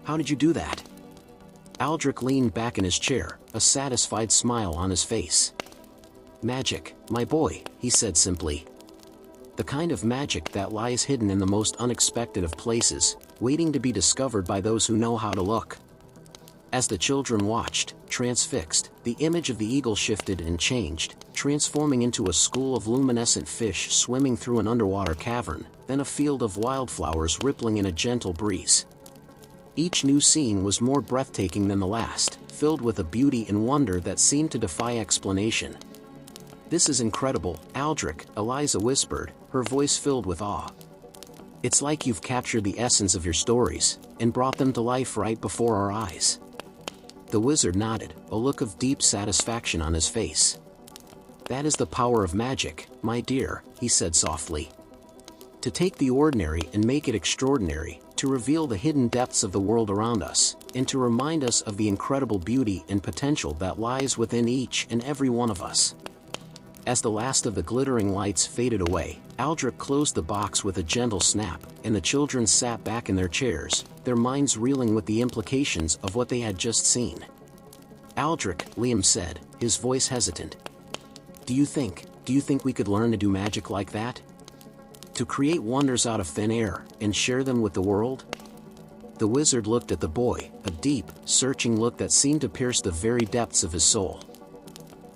"How did you do that?" Aldrich leaned back in his chair, a satisfied smile on his face. "Magic, my boy," he said simply. "The kind of magic that lies hidden in the most unexpected of places, waiting to be discovered by those who know how to look." As the children watched, transfixed, the image of the eagle shifted and changed, transforming into a school of luminescent fish swimming through an underwater cavern, then a field of wildflowers rippling in a gentle breeze. Each new scene was more breathtaking than the last, filled with a beauty and wonder that seemed to defy explanation. "This is incredible, Aldrich," Eliza whispered, her voice filled with awe. "It's like you've captured the essence of your stories, and brought them to life right before our eyes." The wizard nodded, a look of deep satisfaction on his face. "That is the power of magic, my dear," he said softly. "To take the ordinary and make it extraordinary, to reveal the hidden depths of the world around us, and to remind us of the incredible beauty and potential that lies within each and every one of us." As the last of the glittering lights faded away, Aldrich closed the box with a gentle snap, and the children sat back in their chairs, their minds reeling with the implications of what they had just seen. "Aldrich," Liam said, his voice hesitant. Do you think we could learn to do magic like that? To create wonders out of thin air, and share them with the world?" The wizard looked at the boy, a deep, searching look that seemed to pierce the very depths of his soul.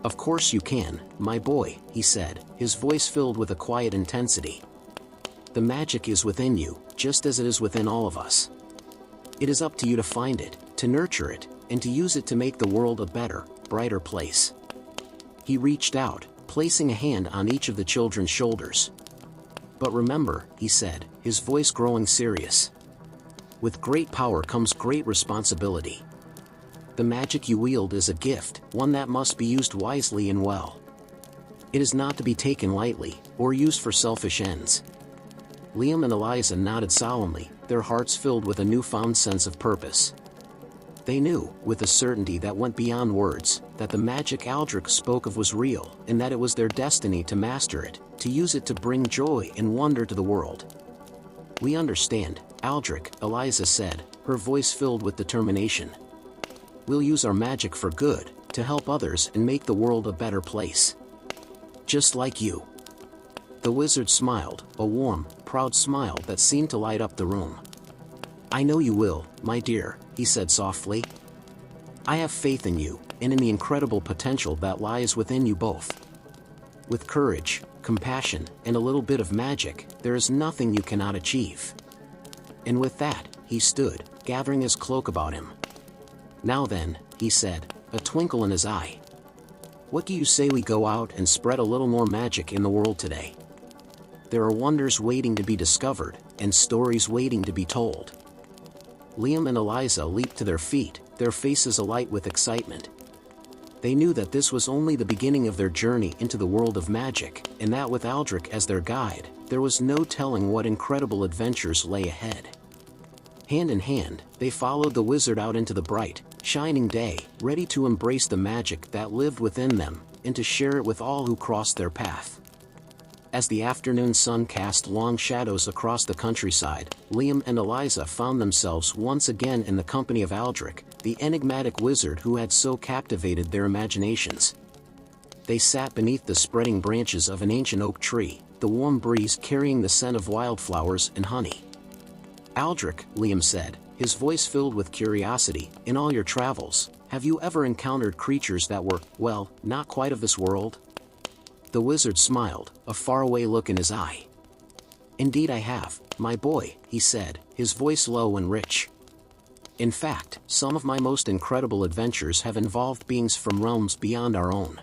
"Of course you can, my boy," he said, his voice filled with a quiet intensity. "The magic is within you, just as it is within all of us. It is up to you to find it, to nurture it, and to use it to make the world a better, brighter place." He reached out, placing a hand on each of the children's shoulders. "But remember," he said, his voice growing serious, "with great power comes great responsibility. The magic you wield is a gift, one that must be used wisely and well. It is not to be taken lightly, or used for selfish ends. Liam and Eliza nodded solemnly, their hearts filled with a newfound sense of purpose. They knew, with a certainty that went beyond words, that the magic Aldrich spoke of was real, and that it was their destiny to master it, to use it to bring joy and wonder to the world. "We understand, Aldrich," Eliza said, her voice filled with determination. "We'll use our magic for good, to help others and make the world a better place. Just like you." The wizard smiled, a warm, proud smile that seemed to light up the room. "I know you will, my dear," he said softly. "I have faith in you, and in the incredible potential that lies within you both. With courage, compassion, and a little bit of magic, there is nothing you cannot achieve." And with that, he stood, gathering his cloak about him. "Now then," he said, a twinkle in his eye. "What do you say we go out and spread a little more magic in the world today? There are wonders waiting to be discovered, and stories waiting to be told." Liam and Eliza leaped to their feet, their faces alight with excitement. They knew that this was only the beginning of their journey into the world of magic, and that with Aldrich as their guide, there was no telling what incredible adventures lay ahead. Hand in hand, they followed the wizard out into the bright, shining day, ready to embrace the magic that lived within them, and to share it with all who crossed their path. As the afternoon sun cast long shadows across the countryside, Liam and Eliza found themselves once again in the company of Aldrich, the enigmatic wizard who had so captivated their imaginations. They sat beneath the spreading branches of an ancient oak tree, the warm breeze carrying the scent of wildflowers and honey. "Aldrich," Liam said, his voice filled with curiosity, "in all your travels, have you ever encountered creatures that were, well, not quite of this world?" The wizard smiled, a faraway look in his eye. "Indeed I have, my boy," he said, his voice low and rich. "In fact, some of my most incredible adventures have involved beings from realms beyond our own."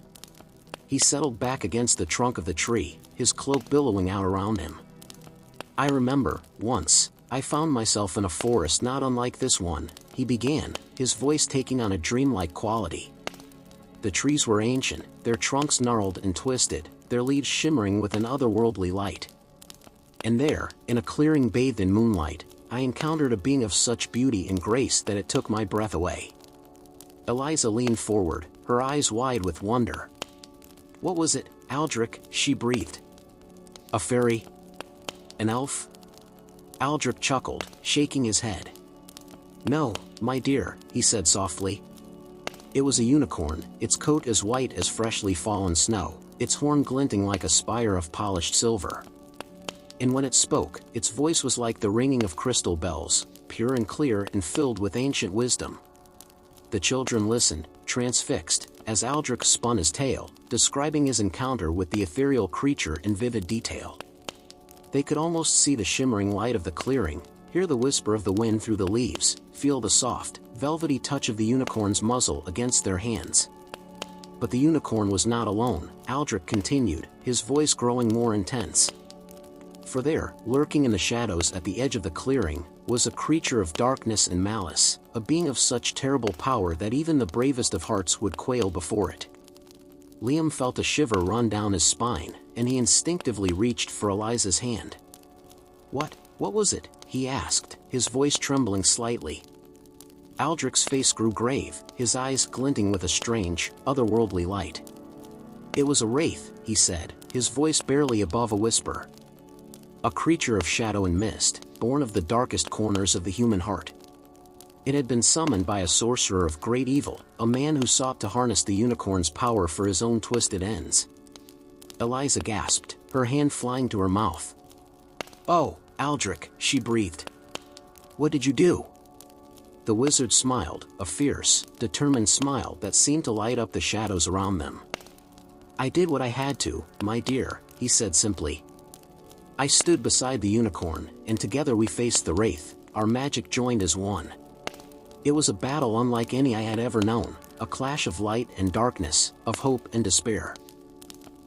He settled back against the trunk of the tree, his cloak billowing out around him. "I remember, once, I found myself in a forest not unlike this one," he began, his voice taking on a dreamlike quality. The trees were ancient, their trunks gnarled and twisted, their leaves shimmering with an otherworldly light. And there, in a clearing bathed in moonlight, I encountered a being of such beauty and grace that it took my breath away. Eliza leaned forward, her eyes wide with wonder. "What was it, Aldrich?" she breathed. "A fairy? An elf?" Aldrich chuckled, shaking his head. "No, my dear," he said softly. "It was a unicorn, its coat as white as freshly fallen snow, its horn glinting like a spire of polished silver. And when it spoke, its voice was like the ringing of crystal bells, pure and clear and filled with ancient wisdom." The children listened, transfixed, as Aldrich spun his tale, describing his encounter with the ethereal creature in vivid detail. They could almost see the shimmering light of the clearing, hear the whisper of the wind through the leaves, feel the soft, velvety touch of the unicorn's muzzle against their hands. But the unicorn was not alone, Aldrich continued, his voice growing more intense. For there, lurking in the shadows at the edge of the clearing, was a creature of darkness and malice, a being of such terrible power that even the bravest of hearts would quail before it. Liam felt a shiver run down his spine, and he instinctively reached for Eliza's hand. What was it?" he asked, his voice trembling slightly. Aldrich's face grew grave, his eyes glinting with a strange, otherworldly light. "It was a wraith," he said, his voice barely above a whisper. "A creature of shadow and mist, born of the darkest corners of the human heart. It had been summoned by a sorcerer of great evil, a man who sought to harness the unicorn's power for his own twisted ends." Eliza gasped, her hand flying to her mouth. "Oh, Aldrich," she breathed. "What did you do?" The wizard smiled, a fierce, determined smile that seemed to light up the shadows around them. "I did what I had to, my dear," he said simply. "I stood beside the unicorn, and together we faced the wraith, our magic joined as one. It was a battle unlike any I had ever known, a clash of light and darkness, of hope and despair.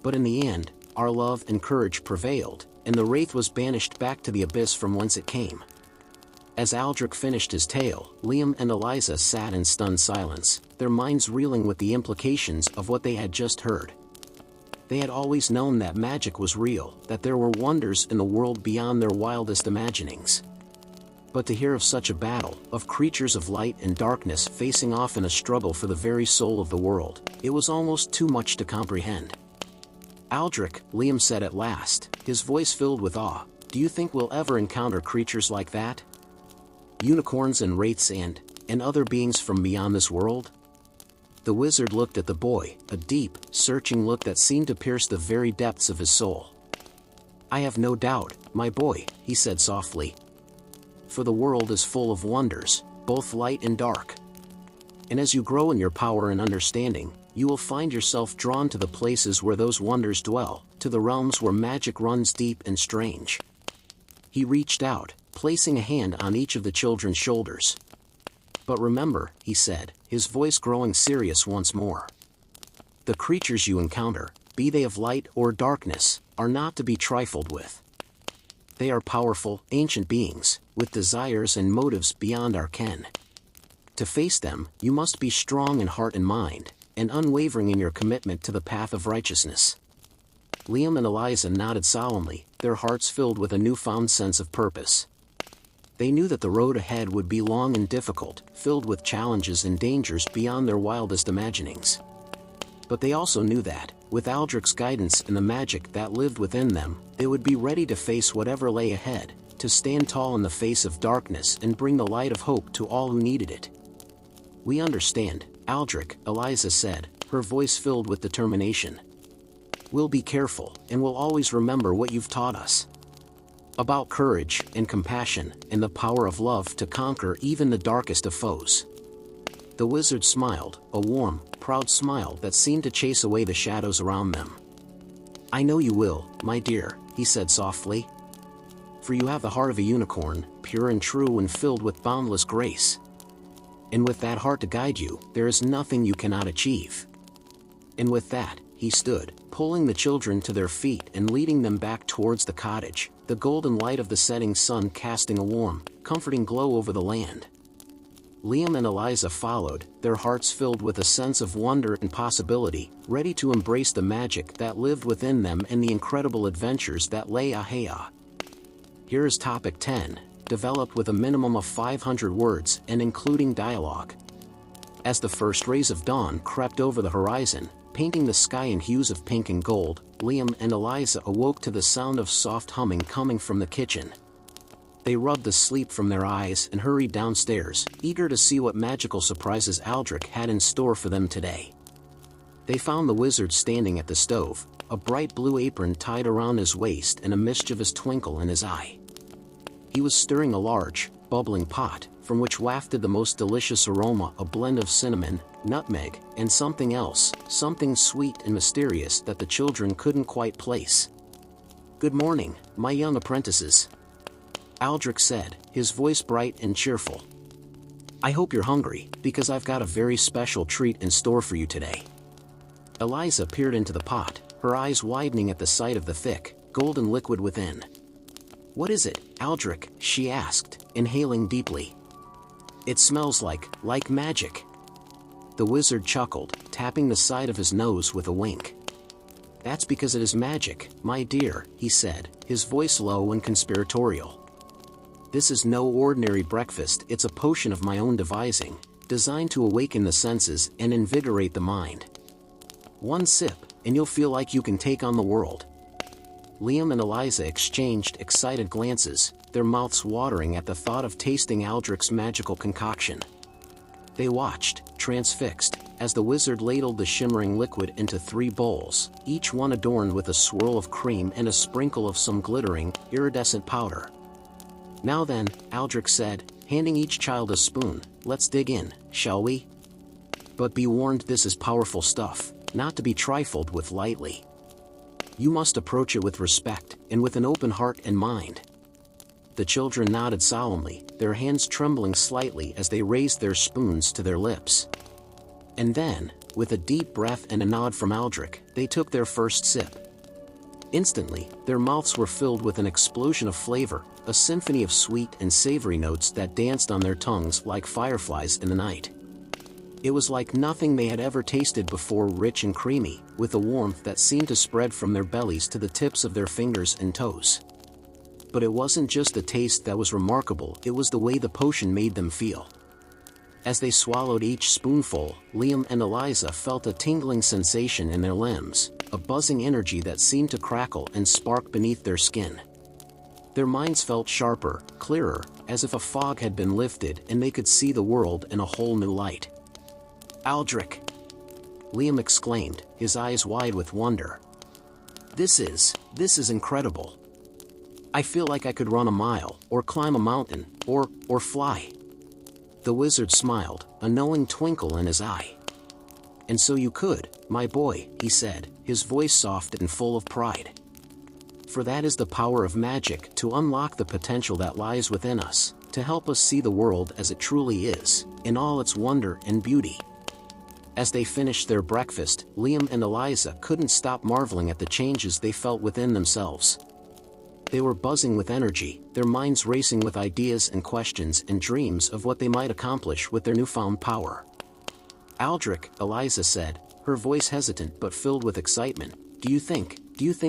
But in the end, our love and courage prevailed, and the wraith was banished back to the abyss from whence it came." As Aldrich finished his tale, Liam and Eliza sat in stunned silence, their minds reeling with the implications of what they had just heard. They had always known that magic was real, that there were wonders in the world beyond their wildest imaginings. But to hear of such a battle, of creatures of light and darkness facing off in a struggle for the very soul of the world, it was almost too much to comprehend. "Aldrich," Liam said at last, his voice filled with awe, "do you think we'll ever encounter creatures like that? Unicorns and wraiths and other beings from beyond this world?" The wizard looked at the boy, a deep, searching look that seemed to pierce the very depths of his soul. "I have no doubt, my boy," he said softly. "For the world is full of wonders, both light and dark. And as you grow in your power and understanding, you will find yourself drawn to the places where those wonders dwell, to the realms where magic runs deep and strange." He reached out, placing a hand on each of the children's shoulders. "But remember," he said, his voice growing serious once more, "the creatures you encounter, be they of light or darkness, are not to be trifled with. They are powerful, ancient beings, with desires and motives beyond our ken. To face them, you must be strong in heart and mind, and unwavering in your commitment to the path of righteousness." Liam and Eliza nodded solemnly, their hearts filled with a newfound sense of purpose. They knew that the road ahead would be long and difficult, filled with challenges and dangers beyond their wildest imaginings. But they also knew that, with Aldrich's guidance and the magic that lived within them, they would be ready to face whatever lay ahead, to stand tall in the face of darkness and bring the light of hope to all who needed it. "We understand, Aldrich," Eliza said, her voice filled with determination. "We'll be careful, and we'll always remember what you've taught us. About courage and compassion and the power of love to conquer even the darkest of foes." The wizard smiled, a warm, proud smile that seemed to chase away the shadows around them. "I know you will, my dear," he said softly. "For you have the heart of a unicorn, pure and true and filled with boundless grace. And with that heart to guide you, there is nothing you cannot achieve." And with that, he stood, pulling the children to their feet and leading them back towards the cottage, the golden light of the setting sun casting a warm, comforting glow over the land. Liam and Eliza followed, their hearts filled with a sense of wonder and possibility, ready to embrace the magic that lived within them and the incredible adventures that lay ahead. Here is topic 10, developed with a minimum of 500 words and including dialogue. As the first rays of dawn crept over the horizon, painting the sky in hues of pink and gold, Liam and Eliza awoke to the sound of soft humming coming from the kitchen. They rubbed the sleep from their eyes and hurried downstairs, eager to see what magical surprises Aldrich had in store for them today. They found the wizard standing at the stove, a bright blue apron tied around his waist and a mischievous twinkle in his eye. He was stirring a large, bubbling pot, from which wafted the most delicious aroma, a blend of cinnamon, nutmeg, and something else, something sweet and mysterious that the children couldn't quite place. "Good morning, my young apprentices," Aldrich said, his voice bright and cheerful. "I hope you're hungry, because I've got a very special treat in store for you today." Eliza peered into the pot, her eyes widening at the sight of the thick, golden liquid within. "What is it, Aldrich?" she asked, inhaling deeply. "It smells like magic." The wizard chuckled, tapping the side of his nose with a wink. "That's because it is magic, my dear," he said, his voice low and conspiratorial. "This is no ordinary breakfast, it's a potion of my own devising, designed to awaken the senses and invigorate the mind. One sip, and you'll feel like you can take on the world." Liam and Eliza exchanged excited glances, their mouths watering at the thought of tasting Aldrich's magical concoction. They watched, transfixed, as the wizard ladled the shimmering liquid into 3 bowls, each one adorned with a swirl of cream and a sprinkle of some glittering, iridescent powder. "Now then," Aldrich said, handing each child a spoon, "let's dig in, shall we? But be warned, this is powerful stuff, not to be trifled with lightly. You must approach it with respect, and with an open heart and mind." The children nodded solemnly, their hands trembling slightly as they raised their spoons to their lips. And then, with a deep breath and a nod from Aldrich, they took their first sip. Instantly, their mouths were filled with an explosion of flavor, a symphony of sweet and savory notes that danced on their tongues like fireflies in the night. It was like nothing they had ever tasted before, rich and creamy, with a warmth that seemed to spread from their bellies to the tips of their fingers and toes. But it wasn't just the taste that was remarkable, it was the way the potion made them feel. As they swallowed each spoonful, Liam and Eliza felt a tingling sensation in their limbs, a buzzing energy that seemed to crackle and spark beneath their skin. Their minds felt sharper, clearer, as if a fog had been lifted and they could see the world in a whole new light. "Aldrich!" Liam exclaimed, his eyes wide with wonder. This is incredible. I feel like I could run a mile, or climb a mountain, or fly." The wizard smiled, a knowing twinkle in his eye. "And so you could, my boy," he said, his voice soft and full of pride. "For that is the power of magic, to unlock the potential that lies within us, to help us see the world as it truly is, in all its wonder and beauty." As they finished their breakfast, Liam and Eliza couldn't stop marveling at the changes they felt within themselves. They were buzzing with energy, their minds racing with ideas and questions and dreams of what they might accomplish with their newfound power. "Aldrich," Eliza said, her voice hesitant but filled with excitement, do you think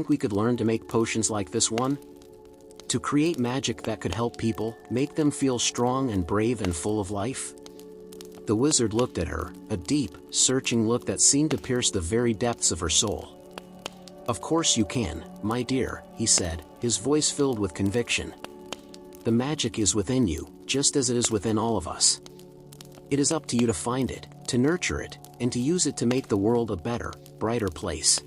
we could learn to make potions like this one? To create magic that could help people, make them feel strong and brave and full of life?" The wizard looked at her, a deep, searching look that seemed to pierce the very depths of her soul. "Of course you can, my dear," he said, his voice filled with conviction. "The magic is within you, just as it is within all of us. It is up to you to find it, to nurture it, and to use it to make the world a better, brighter place."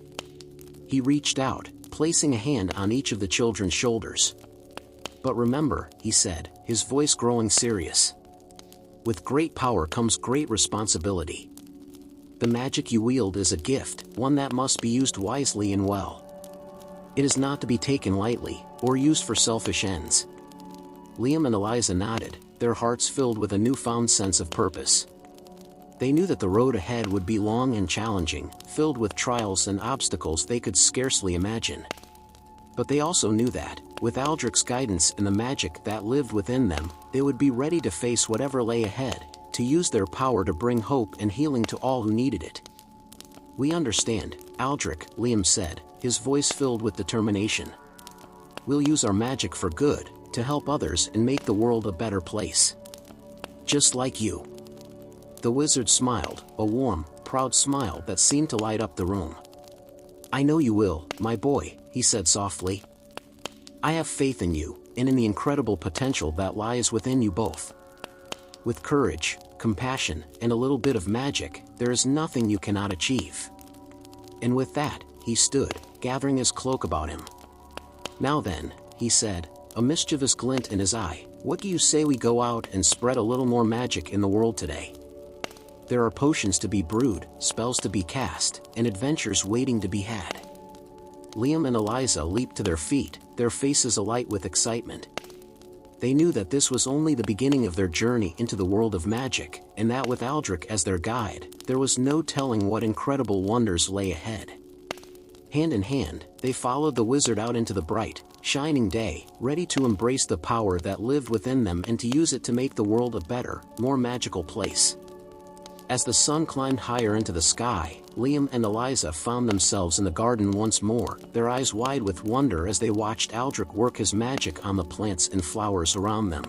He reached out, placing a hand on each of the children's shoulders. "But remember," he said, his voice growing serious, "with great power comes great responsibility. The magic you wield is a gift, one that must be used wisely and well. It is not to be taken lightly, or used for selfish ends." Liam and Eliza nodded, their hearts filled with a newfound sense of purpose. They knew that the road ahead would be long and challenging, filled with trials and obstacles they could scarcely imagine. But they also knew that, with Aldrich's guidance and the magic that lived within them, they would be ready to face whatever lay ahead, to use their power to bring hope and healing to all who needed it. "We understand, Aldrich," Liam said, his voice filled with determination. "We'll use our magic for good, to help others and make the world a better place. Just like you." The wizard smiled, a warm, proud smile that seemed to light up the room. "I know you will, my boy," he said softly. "I have faith in you, and in the incredible potential that lies within you both. With courage, compassion, and a little bit of magic, there is nothing you cannot achieve." And with that, he stood, gathering his cloak about him. "Now then," he said, a mischievous glint in his eye, "what do you say we go out and spread a little more magic in the world today? There are potions to be brewed, spells to be cast, and adventures waiting to be had." Liam and Eliza leaped to their feet, their faces alight with excitement. They knew that this was only the beginning of their journey into the world of magic, and that with Aldrich as their guide, there was no telling what incredible wonders lay ahead. Hand in hand, they followed the wizard out into the bright, shining day, ready to embrace the power that lived within them and to use it to make the world a better, more magical place. As the sun climbed higher into the sky, Liam and Eliza found themselves in the garden once more, their eyes wide with wonder as they watched Aldrich work his magic on the plants and flowers around them.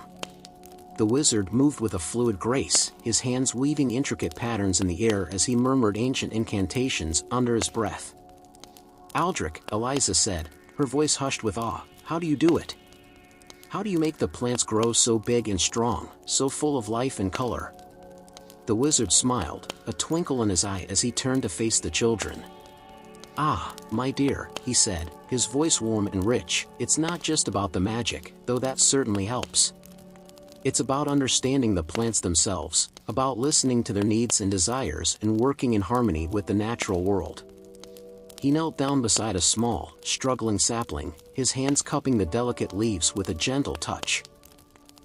The wizard moved with a fluid grace, his hands weaving intricate patterns in the air as he murmured ancient incantations under his breath. "Aldrich," Eliza said, her voice hushed with awe, "how do you do it? How do you make the plants grow so big and strong, so full of life and color?" The wizard smiled, a twinkle in his eye as he turned to face the children. "Ah, my dear," he said, his voice warm and rich, "it's not just about the magic, though that certainly helps. It's about understanding the plants themselves, about listening to their needs and desires and working in harmony with the natural world." He knelt down beside a small, struggling sapling, his hands cupping the delicate leaves with a gentle touch.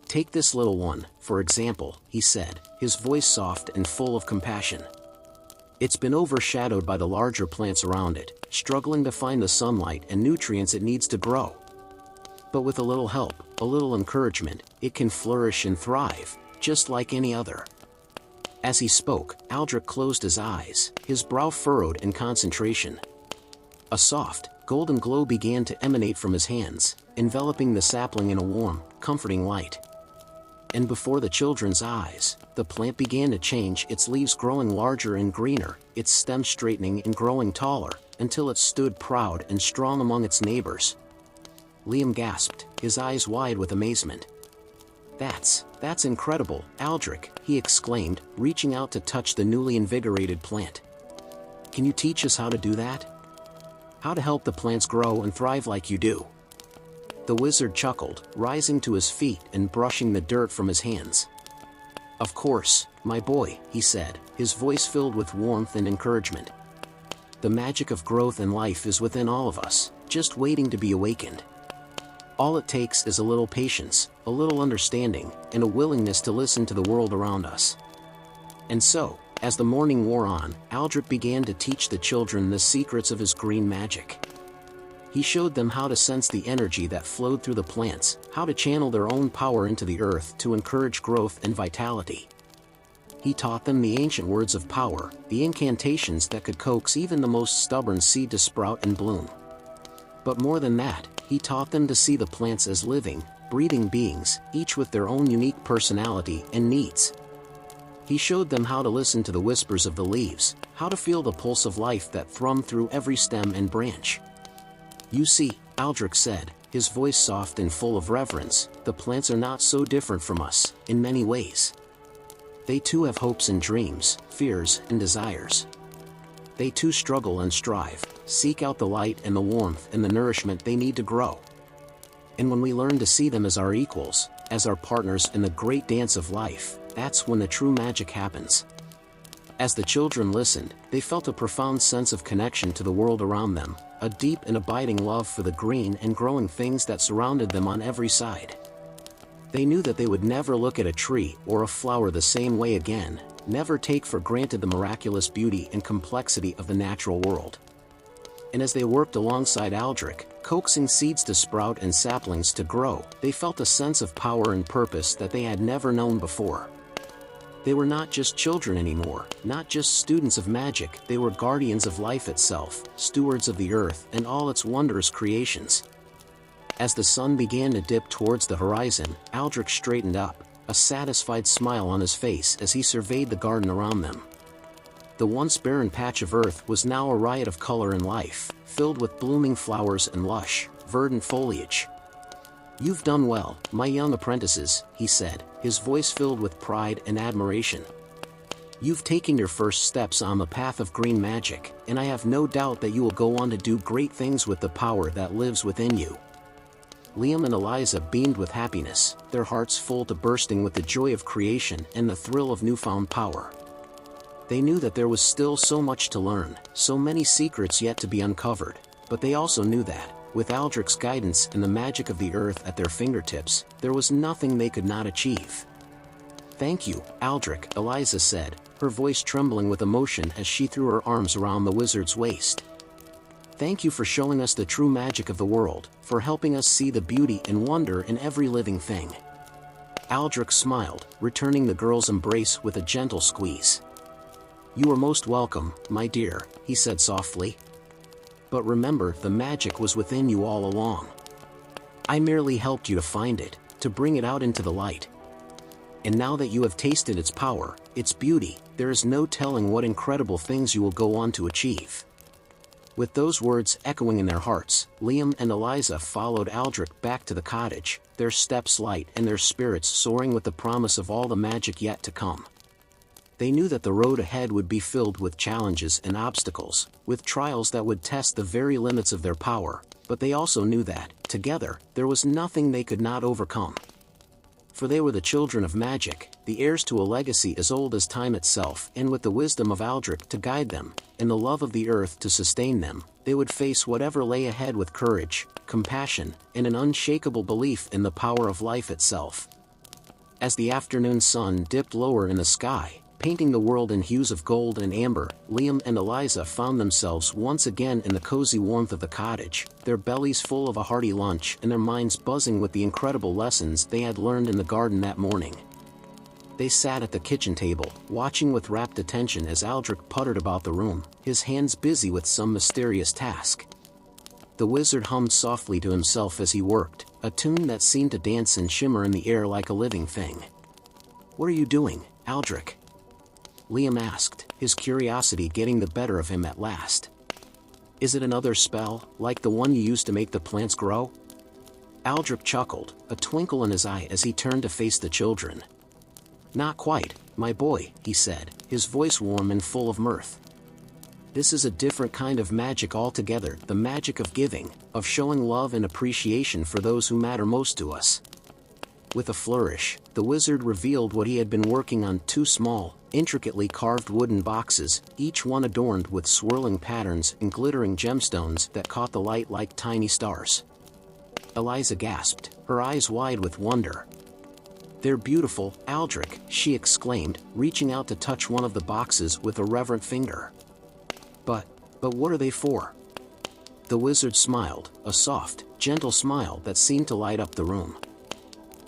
"Take this little one, for example," he said, his voice soft and full of compassion. "It's been overshadowed by the larger plants around it, struggling to find the sunlight and nutrients it needs to grow. But with a little help, a little encouragement, it can flourish and thrive, just like any other. As he spoke, Aldrich closed his eyes, his brow furrowed in concentration. A soft, golden glow began to emanate from his hands, enveloping the sapling in a warm, comforting light. And before the children's eyes, the plant began to change, its leaves growing larger and greener, its stem straightening and growing taller, until it stood proud and strong among its neighbors. Liam gasped, his eyes wide with amazement. That's incredible, Aldrich," he exclaimed, reaching out to touch the newly invigorated plant. "Can you teach us how to do that? How to help the plants grow and thrive like you do?" The wizard chuckled, rising to his feet and brushing the dirt from his hands. "Of course, my boy," he said, his voice filled with warmth and encouragement. "The magic of growth and life is within all of us, just waiting to be awakened. All it takes is a little patience, a little understanding, and a willingness to listen to the world around us." And so, as the morning wore on, Aldrich began to teach the children the secrets of his green magic. He showed them how to sense the energy that flowed through the plants, how to channel their own power into the earth to encourage growth and vitality. He taught them the ancient words of power, the incantations that could coax even the most stubborn seed to sprout and bloom. But more than that, he taught them to see the plants as living, breathing beings, each with their own unique personality and needs. He showed them how to listen to the whispers of the leaves, how to feel the pulse of life that thrummed through every stem and branch. "You see," Aldrich said, his voice soft and full of reverence, "the plants are not so different from us, in many ways. They too have hopes and dreams, fears and desires. They too struggle and strive, seek out the light and the warmth and the nourishment they need to grow. And when we learn to see them as our equals, as our partners in the great dance of life, that's when the true magic happens." As the children listened, they felt a profound sense of connection to the world around them, a deep and abiding love for the green and growing things that surrounded them on every side. They knew that they would never look at a tree or a flower the same way again, never take for granted the miraculous beauty and complexity of the natural world. And as they worked alongside Aldrich, coaxing seeds to sprout and saplings to grow, they felt a sense of power and purpose that they had never known before. They were not just children anymore, not just students of magic, they were guardians of life itself, stewards of the earth and all its wondrous creations. As the sun began to dip towards the horizon, Aldrich straightened up, a satisfied smile on his face as he surveyed the garden around them. The once barren patch of earth was now a riot of color and life, filled with blooming flowers and lush, verdant foliage. "You've done well, my young apprentices," he said, his voice filled with pride and admiration. "You've taken your first steps on the path of green magic, and I have no doubt that you will go on to do great things with the power that lives within you." Liam and Eliza beamed with happiness, their hearts full to bursting with the joy of creation and the thrill of newfound power. They knew that there was still so much to learn, so many secrets yet to be uncovered, but they also knew that, with Aldrich's guidance and the magic of the earth at their fingertips, there was nothing they could not achieve. "Thank you, Aldrich," Eliza said, her voice trembling with emotion as she threw her arms around the wizard's waist. "Thank you for showing us the true magic of the world, for helping us see the beauty and wonder in every living thing." Aldrich smiled, returning the girl's embrace with a gentle squeeze. "You are most welcome, my dear," he said softly. "But remember, the magic was within you all along. I merely helped you to find it, to bring it out into the light. And now that you have tasted its power, its beauty, there is no telling what incredible things you will go on to achieve." With those words echoing in their hearts, Liam and Eliza followed Aldrich back to the cottage, their steps light and their spirits soaring with the promise of all the magic yet to come. They knew that the road ahead would be filled with challenges and obstacles, with trials that would test the very limits of their power, but they also knew that, together, there was nothing they could not overcome. For they were the children of magic, the heirs to a legacy as old as time itself, and with the wisdom of Aldrich to guide them, and the love of the earth to sustain them, they would face whatever lay ahead with courage, compassion, and an unshakable belief in the power of life itself. As the afternoon sun dipped lower in the sky, painting the world in hues of gold and amber. Liam and Eliza found themselves once again in the cozy warmth of the cottage, their bellies full of a hearty lunch and their minds buzzing with the incredible lessons they had learned in the garden that morning. They sat at the kitchen table, watching with rapt attention as Aldrich puttered about the room, his hands busy with some mysterious task. The wizard hummed softly to himself as he worked, a tune that seemed to dance and shimmer in the air like a living thing. "What are you doing, Aldrich?" Liam asked, his curiosity getting the better of him at last. "Is it another spell, like the one you used to make the plants grow?" Aldrich chuckled, a twinkle in his eye as he turned to face the children. "Not quite, my boy," he said, his voice warm and full of mirth. "This is a different kind of magic altogether, the magic of giving, of showing love and appreciation for those who matter most to us." With a flourish, the wizard revealed what he had been working on: two small, intricately carved wooden boxes, each one adorned with swirling patterns and glittering gemstones that caught the light like tiny stars. Eliza gasped, her eyes wide with wonder. "They're beautiful, Aldrich," she exclaimed, reaching out to touch one of the boxes with a reverent finger. But what are they for?" The wizard smiled, a soft, gentle smile that seemed to light up the room.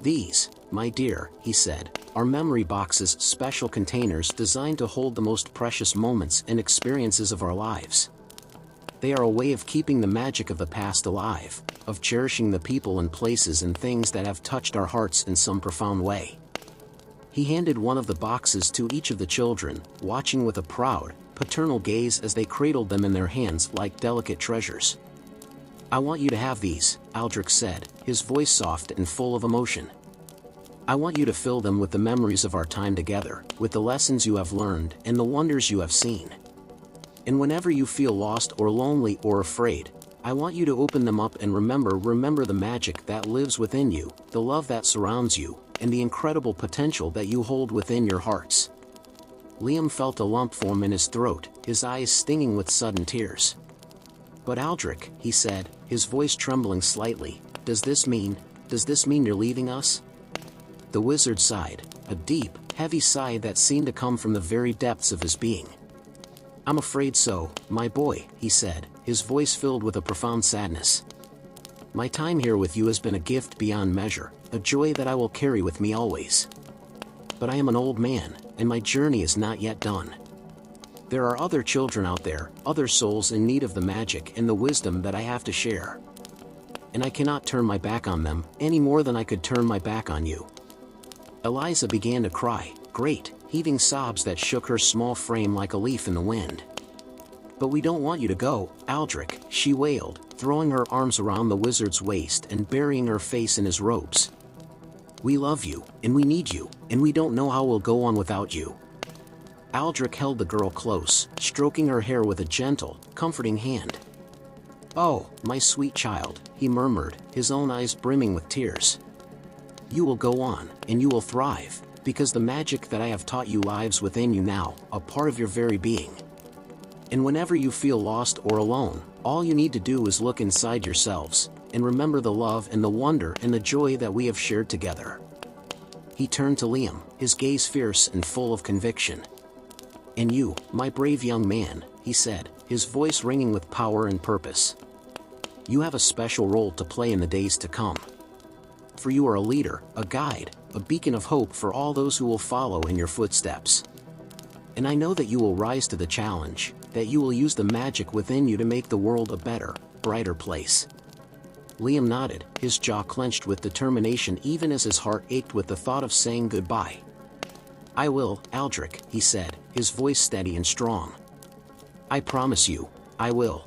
"These, my dear," he said, "are memory boxes, special containers designed to hold the most precious moments and experiences of our lives. They are a way of keeping the magic of the past alive, of cherishing the people and places and things that have touched our hearts in some profound way." He handed one of the boxes to each of the children, watching with a proud, paternal gaze as they cradled them in their hands like delicate treasures. "I want you to have these," Aldrich said, his voice soft and full of emotion. "I want you to fill them with the memories of our time together, with the lessons you have learned and the wonders you have seen. And whenever you feel lost or lonely or afraid, I want you to open them up and remember the magic that lives within you, the love that surrounds you, and the incredible potential that you hold within your hearts." Liam felt a lump form in his throat, his eyes stinging with sudden tears. "But Aldrich," he said, his voice trembling slightly, does this mean you're leaving us?" The wizard sighed, a deep, heavy sigh that seemed to come from the very depths of his being. "I'm afraid so, my boy," he said, his voice filled with a profound sadness. "My time here with you has been a gift beyond measure, a joy that I will carry with me always. But I am an old man, and my journey is not yet done. There are other children out there, other souls in need of the magic and the wisdom that I have to share. And I cannot turn my back on them, any more than I could turn my back on you." Eliza began to cry, great, heaving sobs that shook her small frame like a leaf in the wind. "But we don't want you to go, Aldrich," she wailed, throwing her arms around the wizard's waist and burying her face in his robes. "We love you, and we need you, and we don't know how we'll go on without you." Aldrich held the girl close, stroking her hair with a gentle, comforting hand. "Oh, my sweet child," he murmured, his own eyes brimming with tears. "You will go on, and you will thrive, because the magic that I have taught you lives within you now, a part of your very being. And whenever you feel lost or alone, all you need to do is look inside yourselves, and remember the love and the wonder and the joy that we have shared together." He turned to Liam, his gaze fierce and full of conviction. "And you, my brave young man," he said, his voice ringing with power and purpose. "You have a special role to play in the days to come. For you are a leader, a guide, a beacon of hope for all those who will follow in your footsteps. And I know that you will rise to the challenge, that you will use the magic within you to make the world a better, brighter place." Liam nodded, his jaw clenched with determination even as his heart ached with the thought of saying goodbye. "I will, Aldrich," he said, his voice steady and strong. "I promise you, I will."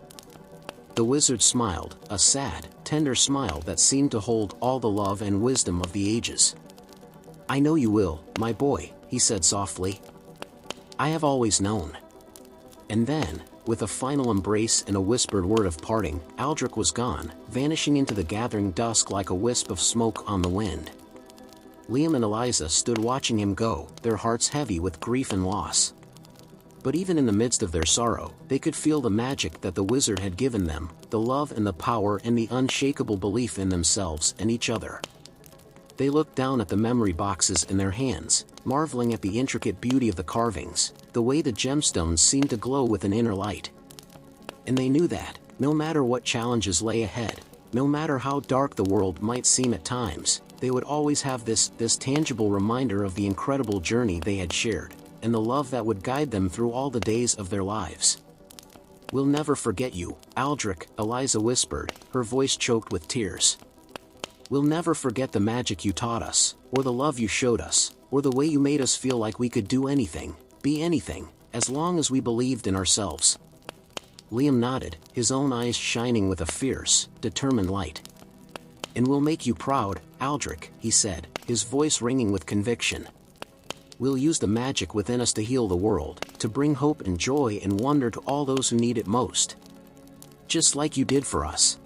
The wizard smiled, a sad, tender smile that seemed to hold all the love and wisdom of the ages. "I know you will, my boy," he said softly. "I have always known." And then, with a final embrace and a whispered word of parting, Aldrich was gone, vanishing into the gathering dusk like a wisp of smoke on the wind. Liam and Eliza stood watching him go, their hearts heavy with grief and loss. But even in the midst of their sorrow, they could feel the magic that the wizard had given them, the love and the power and the unshakable belief in themselves and each other. They looked down at the memory boxes in their hands, marveling at the intricate beauty of the carvings, the way the gemstones seemed to glow with an inner light. And they knew that, no matter what challenges lay ahead, no matter how dark the world might seem at times, they would always have this tangible reminder of the incredible journey they had shared, and the love that would guide them through all the days of their lives. "We'll never forget you, Aldrich," Eliza whispered, her voice choked with tears. "We'll never forget the magic you taught us, or the love you showed us, or the way you made us feel like we could do anything, be anything, as long as we believed in ourselves." Liam nodded, his own eyes shining with a fierce, determined light. "And we'll make you proud, Aldrich," he said, his voice ringing with conviction. "We'll use the magic within us to heal the world, to bring hope and joy and wonder to all those who need it most. Just like you did for us."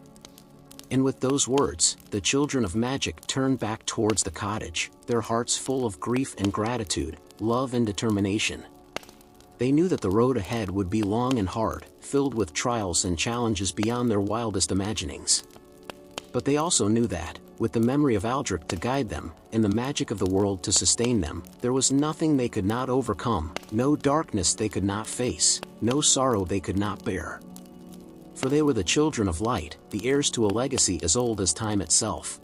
And with those words, the children of magic turned back towards the cottage, their hearts full of grief and gratitude, love and determination. They knew that the road ahead would be long and hard, filled with trials and challenges beyond their wildest imaginings. But they also knew that, with the memory of Aldrich to guide them, and the magic of the world to sustain them, there was nothing they could not overcome, no darkness they could not face, no sorrow they could not bear. For they were the children of light, the heirs to a legacy as old as time itself.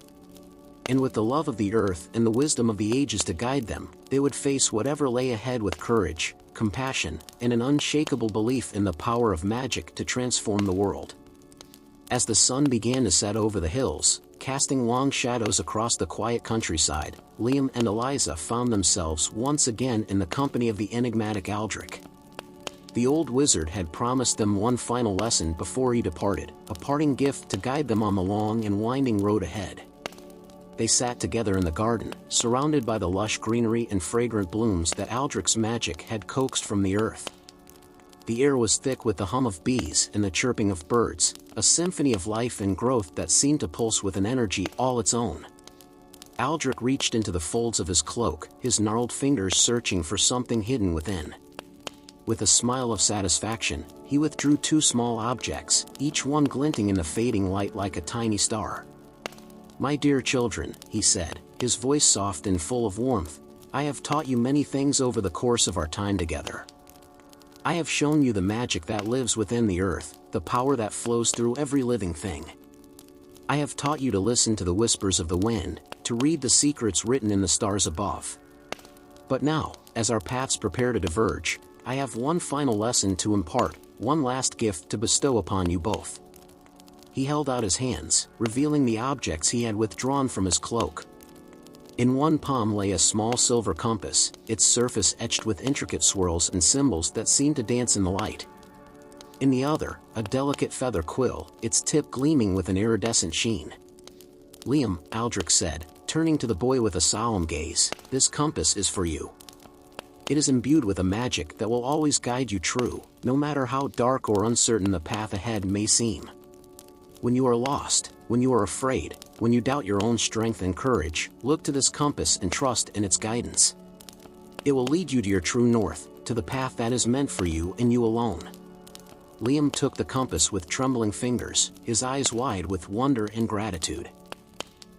And with the love of the earth and the wisdom of the ages to guide them, they would face whatever lay ahead with courage, compassion, and an unshakable belief in the power of magic to transform the world. As the sun began to set over the hills, casting long shadows across the quiet countryside, Liam and Eliza found themselves once again in the company of the enigmatic Aldrich. The old wizard had promised them one final lesson before he departed, a parting gift to guide them on the long and winding road ahead. They sat together in the garden, surrounded by the lush greenery and fragrant blooms that Aldrich's magic had coaxed from the earth. The air was thick with the hum of bees and the chirping of birds, a symphony of life and growth that seemed to pulse with an energy all its own. Aldrich reached into the folds of his cloak, his gnarled fingers searching for something hidden within. With a smile of satisfaction, he withdrew two small objects, each one glinting in the fading light like a tiny star. "My dear children," he said, his voice soft and full of warmth, "I have taught you many things over the course of our time together. I have shown you the magic that lives within the earth, the power that flows through every living thing. I have taught you to listen to the whispers of the wind, to read the secrets written in the stars above. But now, as our paths prepare to diverge, I have one final lesson to impart, one last gift to bestow upon you both." He held out his hands, revealing the objects he had withdrawn from his cloak. In one palm lay a small silver compass, its surface etched with intricate swirls and symbols that seemed to dance in the light. In the other, a delicate feather quill, its tip gleaming with an iridescent sheen. "Liam," Aldrich said, turning to the boy with a solemn gaze, "this compass is for you. It is imbued with a magic that will always guide you true, no matter how dark or uncertain the path ahead may seem. When you are lost, when you are afraid, when you doubt your own strength and courage, look to this compass and trust in its guidance. It will lead you to your true north, to the path that is meant for you and you alone." Liam took the compass with trembling fingers, his eyes wide with wonder and gratitude.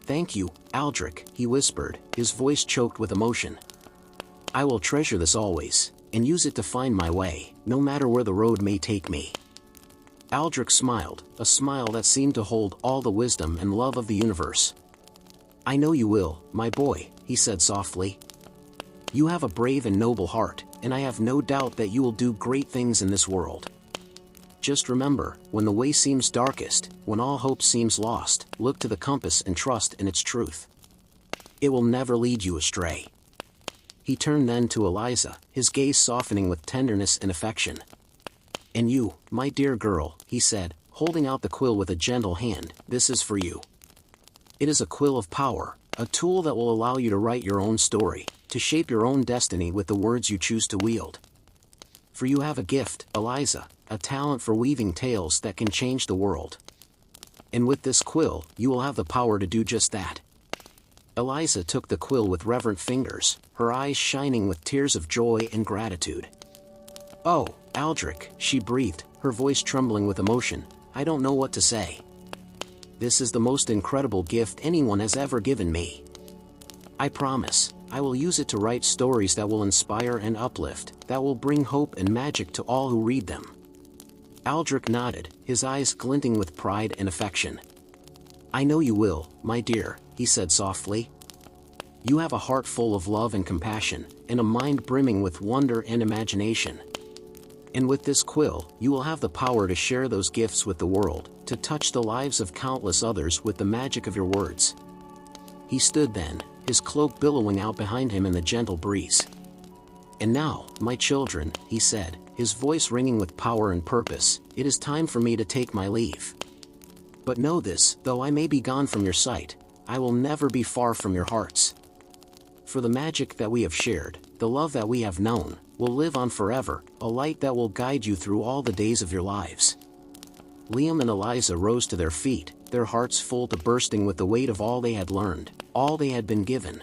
"Thank you, Aldrich," he whispered, his voice choked with emotion. "I will treasure this always, and use it to find my way, no matter where the road may take me." Aldrich smiled, a smile that seemed to hold all the wisdom and love of the universe. "I know you will, my boy," he said softly. "You have a brave and noble heart, and I have no doubt that you will do great things in this world. Just remember, when the way seems darkest, when all hope seems lost, look to the compass and trust in its truth. It will never lead you astray." He turned then to Eliza, his gaze softening with tenderness and affection. "And you, my dear girl," he said, holding out the quill with a gentle hand, "this is for you. It is a quill of power, a tool that will allow you to write your own story, to shape your own destiny with the words you choose to wield. For you have a gift, Eliza, a talent for weaving tales that can change the world. And with this quill, you will have the power to do just that." Eliza took the quill with reverent fingers, her eyes shining with tears of joy and gratitude. "Oh, Aldrich," she breathed, her voice trembling with emotion, "I don't know what to say. This is the most incredible gift anyone has ever given me. I promise, I will use it to write stories that will inspire and uplift, that will bring hope and magic to all who read them." Aldrich nodded, his eyes glinting with pride and affection. "I know you will, my dear," he said softly. "You have a heart full of love and compassion, and a mind brimming with wonder and imagination. And with this quill, you will have the power to share those gifts with the world, to touch the lives of countless others with the magic of your words." He stood then, his cloak billowing out behind him in the gentle breeze. "And now, my children," he said, his voice ringing with power and purpose, "it is time for me to take my leave. But know this, though I may be gone from your sight, I will never be far from your hearts. For the magic that we have shared, the love that we have known, will live on forever, a light that will guide you through all the days of your lives." Liam and Eliza rose to their feet, their hearts full to bursting with the weight of all they had learned, all they had been given.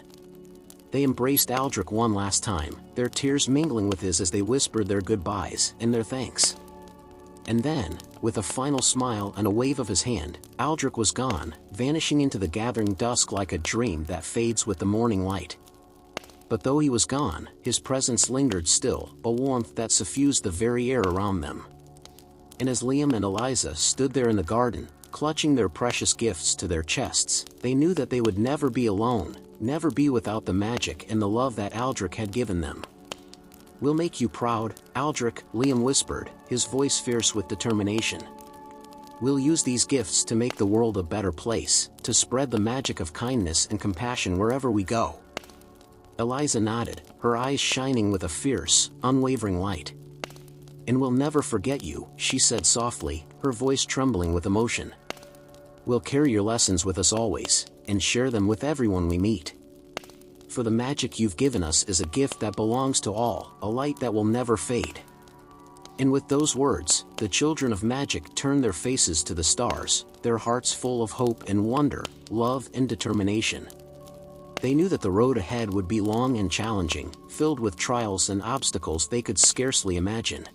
They embraced Aldrich one last time, their tears mingling with his as they whispered their goodbyes and their thanks. And then, with a final smile and a wave of his hand, Aldrich was gone, vanishing into the gathering dusk like a dream that fades with the morning light. But though he was gone, his presence lingered still, a warmth that suffused the very air around them. And as Liam and Eliza stood there in the garden, clutching their precious gifts to their chests, they knew that they would never be alone, never be without the magic and the love that Aldrich had given them. "We'll make you proud, Aldrich," Liam whispered, his voice fierce with determination. "We'll use these gifts to make the world a better place, to spread the magic of kindness and compassion wherever we go." Eliza nodded, her eyes shining with a fierce, unwavering light. "And we'll never forget you," she said softly, her voice trembling with emotion. "We'll carry your lessons with us always, and share them with everyone we meet. For the magic you've given us is a gift that belongs to all, a light that will never fade." And with those words, the children of magic turned their faces to the stars, their hearts full of hope and wonder, love and determination. They knew that the road ahead would be long and challenging, filled with trials and obstacles they could scarcely imagine.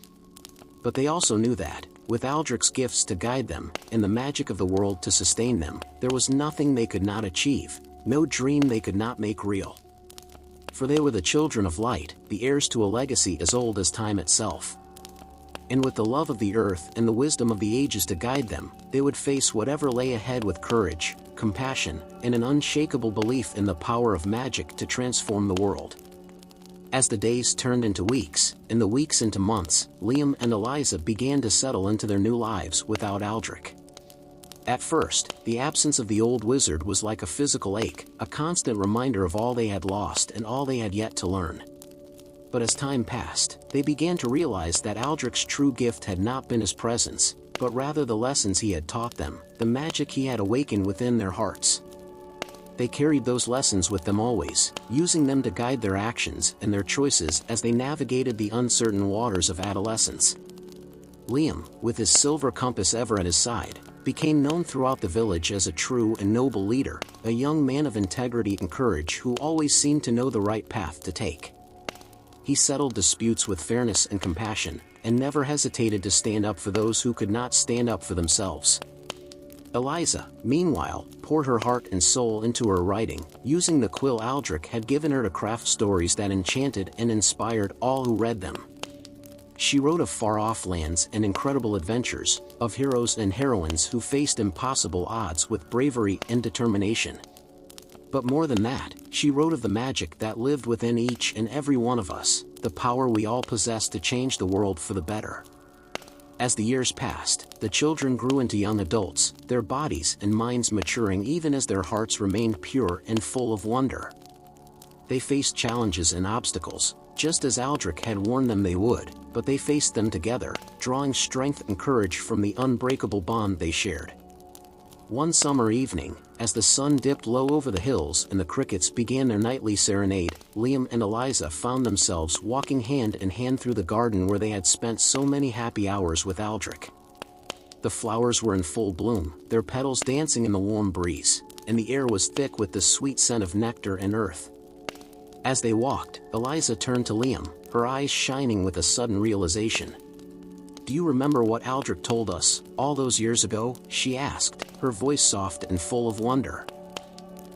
But they also knew that, with Aldrich's gifts to guide them, and the magic of the world to sustain them, there was nothing they could not achieve, no dream they could not make real. For they were the children of light, the heirs to a legacy as old as time itself. And with the love of the earth and the wisdom of the ages to guide them, they would face whatever lay ahead with courage, compassion, and an unshakable belief in the power of magic to transform the world. As the days turned into weeks, and the weeks into months, Liam and Eliza began to settle into their new lives without Aldrich. At first, the absence of the old wizard was like a physical ache, a constant reminder of all they had lost and all they had yet to learn. But as time passed, they began to realize that Aldrich's true gift had not been his presence, but rather the lessons he had taught them, the magic he had awakened within their hearts. They carried those lessons with them always, using them to guide their actions and their choices as they navigated the uncertain waters of adolescence. Liam, with his silver compass ever at his side, became known throughout the village as a true and noble leader, a young man of integrity and courage who always seemed to know the right path to take. He settled disputes with fairness and compassion, and never hesitated to stand up for those who could not stand up for themselves. Eliza, meanwhile, poured her heart and soul into her writing, using the quill Aldrich had given her to craft stories that enchanted and inspired all who read them. She wrote of far-off lands and incredible adventures, of heroes and heroines who faced impossible odds with bravery and determination. But more than that, she wrote of the magic that lived within each and every one of us, the power we all possess to change the world for the better. As the years passed, the children grew into young adults, their bodies and minds maturing even as their hearts remained pure and full of wonder. They faced challenges and obstacles, just as Aldrich had warned them they would, but they faced them together, drawing strength and courage from the unbreakable bond they shared. One summer evening, as the sun dipped low over the hills and the crickets began their nightly serenade, Liam and Eliza found themselves walking hand in hand through the garden where they had spent so many happy hours with Aldrich. The flowers were in full bloom, their petals dancing in the warm breeze, and the air was thick with the sweet scent of nectar and earth. As they walked, Eliza turned to Liam, her eyes shining with a sudden realization. "Do you remember what Aldrich told us, all those years ago?" she asked, her voice soft and full of wonder.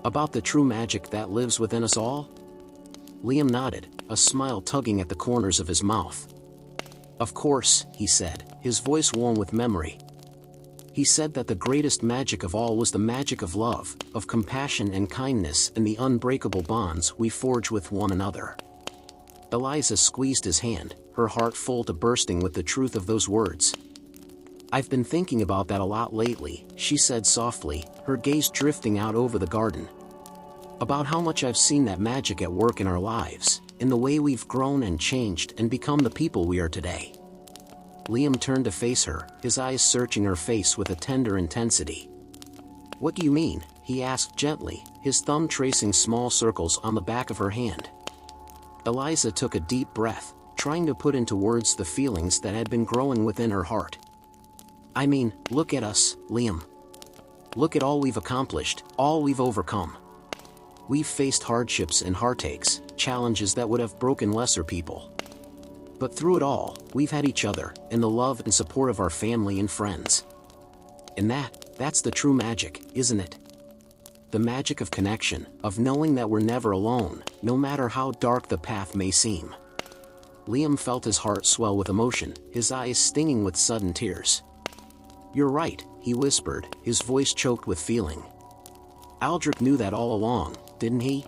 About the true magic that lives within us all? Liam nodded, a smile tugging at the corners of his mouth. Of course, he said, his voice warm with memory. He said that the greatest magic of all was the magic of love, of compassion and kindness and the unbreakable bonds we forge with one another. Eliza squeezed his hand, her heart full to bursting with the truth of those words. I've been thinking about that a lot lately, she said softly, her gaze drifting out over the garden. About how much I've seen that magic at work in our lives, in the way we've grown and changed and become the people we are today. Liam turned to face her, his eyes searching her face with a tender intensity. What do you mean? He asked gently, his thumb tracing small circles on the back of her hand. Eliza took a deep breath, trying to put into words the feelings that had been growing within her heart. I mean, look at us, Liam. Look at all we've accomplished, all we've overcome. We've faced hardships and heartaches, challenges that would have broken lesser people. But through it all, we've had each other, and the love and support of our family and friends. And that's the true magic, isn't it? The magic of connection, of knowing that we're never alone, no matter how dark the path may seem. Liam felt his heart swell with emotion, his eyes stinging with sudden tears. You're right, he whispered, his voice choked with feeling. Aldrich knew that all along, didn't he?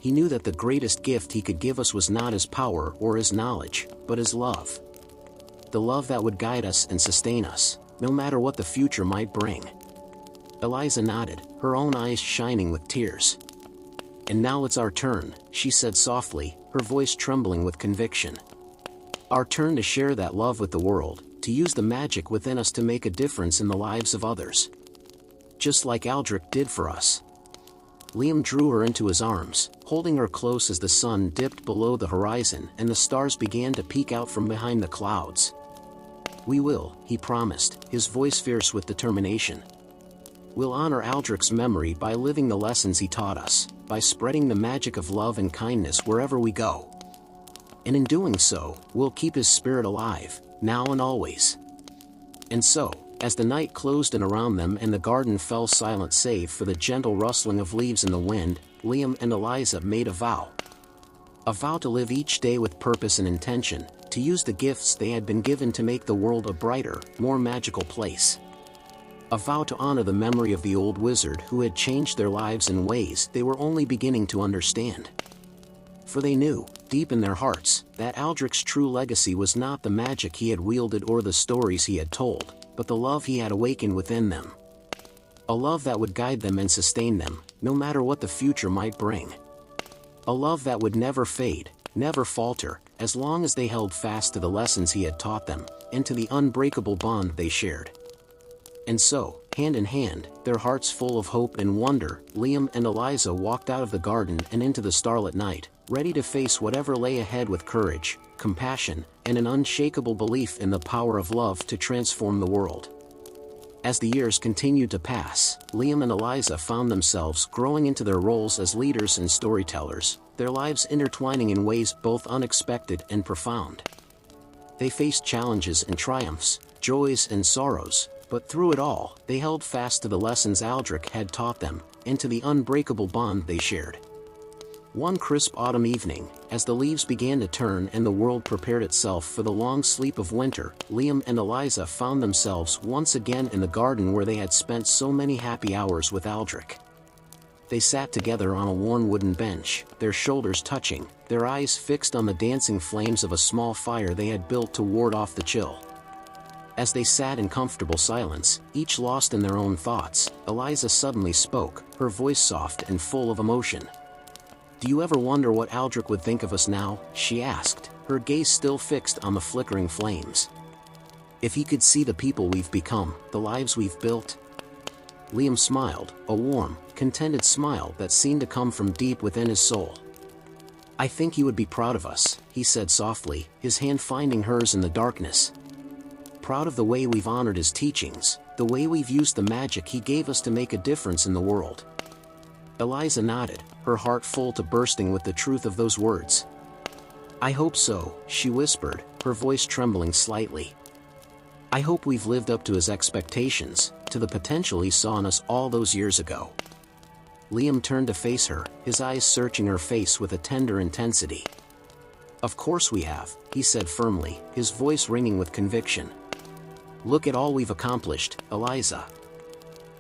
He knew that the greatest gift he could give us was not his power or his knowledge, but his love. The love that would guide us and sustain us, no matter what the future might bring. Eliza nodded, her own eyes shining with tears. And now it's our turn, she said softly, her voice trembling with conviction. Our turn to share that love with the world, to use the magic within us to make a difference in the lives of others. Just like Aldrich did for us. Liam drew her into his arms, holding her close as the sun dipped below the horizon and the stars began to peek out from behind the clouds. We will, he promised, his voice fierce with determination. We'll honor Aldrich's memory by living the lessons he taught us, by spreading the magic of love and kindness wherever we go. And in doing so, we'll keep his spirit alive, now and always. And so, as the night closed in around them and the garden fell silent save for the gentle rustling of leaves in the wind, Liam and Eliza made a vow. A vow to live each day with purpose and intention, to use the gifts they had been given to make the world a brighter, more magical place. A vow to honor the memory of the old wizard who had changed their lives in ways they were only beginning to understand. For they knew, deep in their hearts, that Aldrich's true legacy was not the magic he had wielded or the stories he had told, but the love he had awakened within them. A love that would guide them and sustain them, no matter what the future might bring. A love that would never fade, never falter, as long as they held fast to the lessons he had taught them, and to the unbreakable bond they shared. And so, hand in hand, their hearts full of hope and wonder, Liam and Eliza walked out of the garden and into the starlit night, ready to face whatever lay ahead with courage, compassion, and an unshakable belief in the power of love to transform the world. As the years continued to pass, Liam and Eliza found themselves growing into their roles as leaders and storytellers, their lives intertwining in ways both unexpected and profound. They faced challenges and triumphs, joys and sorrows, but through it all, they held fast to the lessons Aldrich had taught them, and to the unbreakable bond they shared. One crisp autumn evening, as the leaves began to turn and the world prepared itself for the long sleep of winter, Liam and Eliza found themselves once again in the garden where they had spent so many happy hours with Aldrich. They sat together on a worn wooden bench, their shoulders touching, their eyes fixed on the dancing flames of a small fire they had built to ward off the chill. As they sat in comfortable silence, each lost in their own thoughts, Eliza suddenly spoke, her voice soft and full of emotion. "Do you ever wonder what Aldrich would think of us now?" she asked, her gaze still fixed on the flickering flames. "If he could see the people we've become, the lives we've built?" Liam smiled, a warm, contented smile that seemed to come from deep within his soul. "I think he would be proud of us," he said softly, his hand finding hers in the darkness. "Proud of the way we've honored his teachings, the way we've used the magic he gave us to make a difference in the world." Eliza nodded, her heart full to bursting with the truth of those words. "I hope so," she whispered, her voice trembling slightly. "I hope we've lived up to his expectations, to the potential he saw in us all those years ago." Liam turned to face her, his eyes searching her face with a tender intensity. "Of course we have," he said firmly, his voice ringing with conviction. "Look at all we've accomplished, Eliza.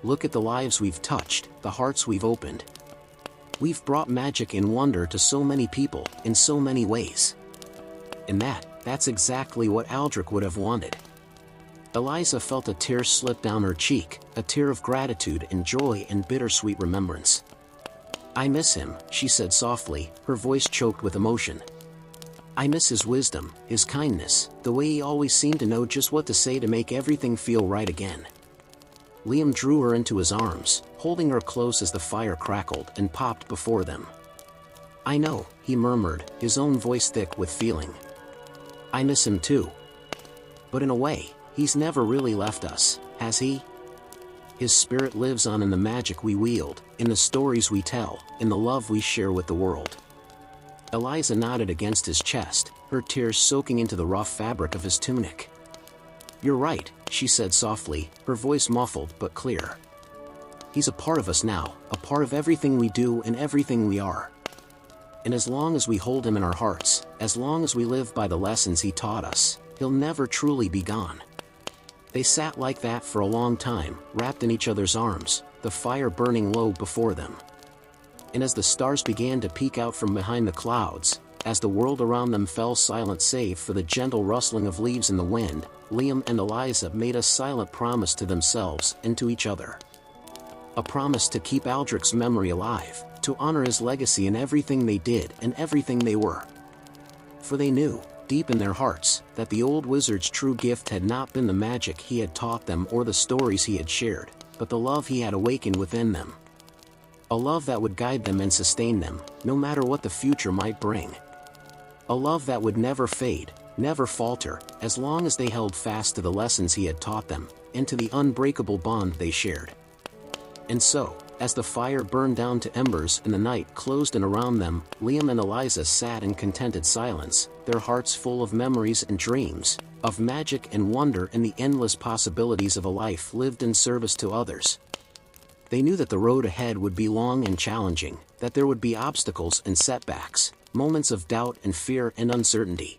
Look at the lives we've touched, the hearts we've opened. We've brought magic and wonder to so many people, in so many ways. And that's exactly what Aldrich would have wanted." Eliza felt a tear slip down her cheek, a tear of gratitude and joy and bittersweet remembrance. "I miss him," she said softly, her voice choked with emotion. "I miss his wisdom, his kindness, the way he always seemed to know just what to say to make everything feel right again." Liam drew her into his arms, holding her close as the fire crackled and popped before them. "I know," he murmured, his own voice thick with feeling. "I miss him too. But in a way, he's never really left us, has he? His spirit lives on in the magic we wield, in the stories we tell, in the love we share with the world." Eliza nodded against his chest, her tears soaking into the rough fabric of his tunic. "You're right," she said softly, her voice muffled but clear. "He's a part of us now, a part of everything we do and everything we are. And as long as we hold him in our hearts, as long as we live by the lessons he taught us, he'll never truly be gone." They sat like that for a long time, wrapped in each other's arms, the fire burning low before them. And as the stars began to peek out from behind the clouds, as the world around them fell silent save for the gentle rustling of leaves in the wind, Liam and Eliza made a silent promise to themselves and to each other. A promise to keep Aldrich's memory alive, to honor his legacy in everything they did and everything they were. For they knew, deep in their hearts, that the old wizard's true gift had not been the magic he had taught them or the stories he had shared, but the love he had awakened within them. A love that would guide them and sustain them, no matter what the future might bring. A love that would never fade, never falter, as long as they held fast to the lessons he had taught them, and to the unbreakable bond they shared. And so, as the fire burned down to embers and the night closed in around them, Liam and Eliza sat in contented silence, their hearts full of memories and dreams, of magic and wonder and the endless possibilities of a life lived in service to others. They knew that the road ahead would be long and challenging, that there would be obstacles and setbacks, moments of doubt and fear and uncertainty.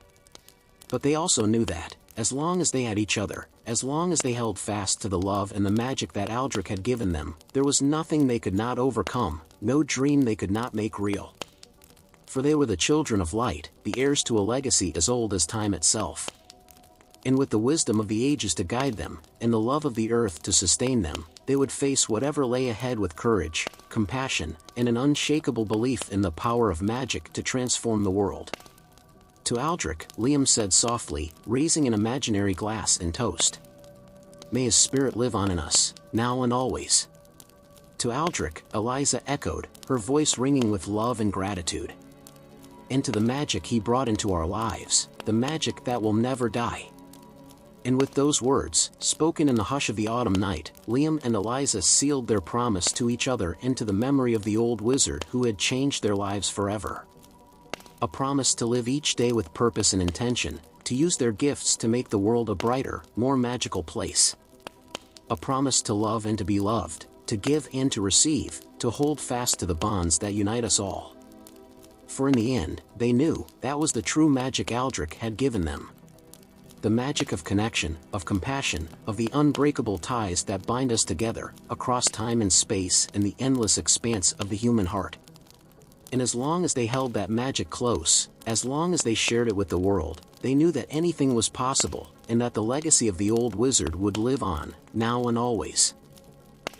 But they also knew that, as long as they had each other, as long as they held fast to the love and the magic that Aldrich had given them, there was nothing they could not overcome, no dream they could not make real. For they were the children of light, the heirs to a legacy as old as time itself. And with the wisdom of the ages to guide them, and the love of the earth to sustain them, they would face whatever lay ahead with courage, compassion, and an unshakable belief in the power of magic to transform the world. To Aldrich, Liam said softly, raising an imaginary glass and toast. "May his spirit live on in us, now and always." To Aldrich, Eliza echoed, her voice ringing with love and gratitude. "And to the magic he brought into our lives, the magic that will never die." And with those words, spoken in the hush of the autumn night, Liam and Eliza sealed their promise to each other and to the memory of the old wizard who had changed their lives forever. A promise to live each day with purpose and intention, to use their gifts to make the world a brighter, more magical place. A promise to love and to be loved, to give and to receive, to hold fast to the bonds that unite us all. For in the end, they knew, that was the true magic Aldrich had given them. The magic of connection, of compassion, of the unbreakable ties that bind us together, across time and space and the endless expanse of the human heart. And as long as they held that magic close, as long as they shared it with the world, they knew that anything was possible, and that the legacy of the old wizard would live on, now and always.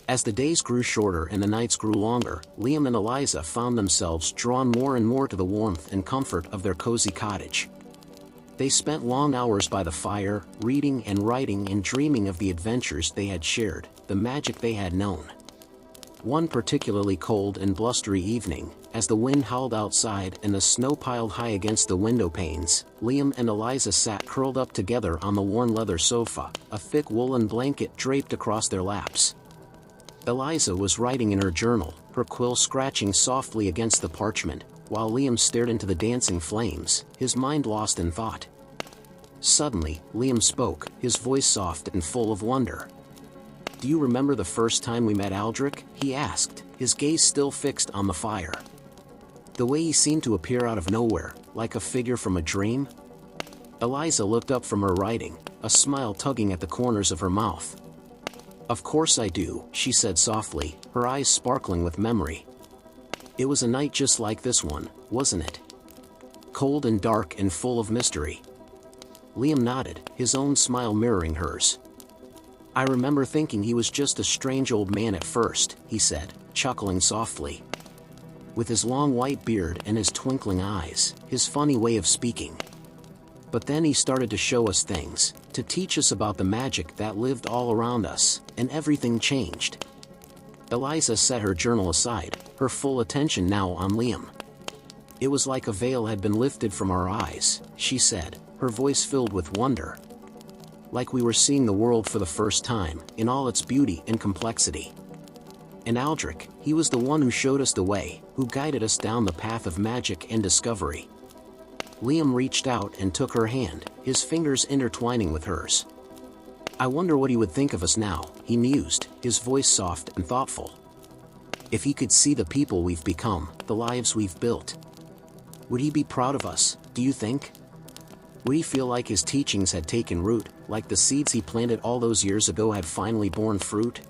As the days grew shorter and the nights grew longer, Liam and Eliza found themselves drawn more and more to the warmth and comfort of their cozy cottage. They spent long hours by the fire, reading and writing and dreaming of the adventures they had shared, the magic they had known. One particularly cold and blustery evening, as the wind howled outside and the snow piled high against the window panes, Liam and Eliza sat curled up together on the worn leather sofa, a thick woolen blanket draped across their laps. Eliza was writing in her journal, her quill scratching softly against the parchment, while Liam stared into the dancing flames, his mind lost in thought. Suddenly, Liam spoke, his voice soft and full of wonder. "Do you remember the first time we met Aldrich?" he asked, his gaze still fixed on the fire. "The way he seemed to appear out of nowhere, like a figure from a dream?" Eliza looked up from her writing, a smile tugging at the corners of her mouth. "Of course I do," she said softly, her eyes sparkling with memory. "It was a night just like this one, wasn't it? Cold and dark and full of mystery." Liam nodded, his own smile mirroring hers. "I remember thinking he was just a strange old man at first," he said, chuckling softly. "With his long white beard and his twinkling eyes, his funny way of speaking. But then he started to show us things, to teach us about the magic that lived all around us, and everything changed." Eliza set her journal aside, her full attention now on Liam. "It was like a veil had been lifted from our eyes," she said, her voice filled with wonder. "Like we were seeing the world for the first time, in all its beauty and complexity. And Aldrich, he was the one who showed us the way, who guided us down the path of magic and discovery." Liam reached out and took her hand, his fingers intertwining with hers. "I wonder what he would think of us now," he mused, his voice soft and thoughtful. "If he could see the people we've become, the lives we've built. Would he be proud of us, do you think? Would he feel like his teachings had taken root, like the seeds he planted all those years ago had finally borne fruit?"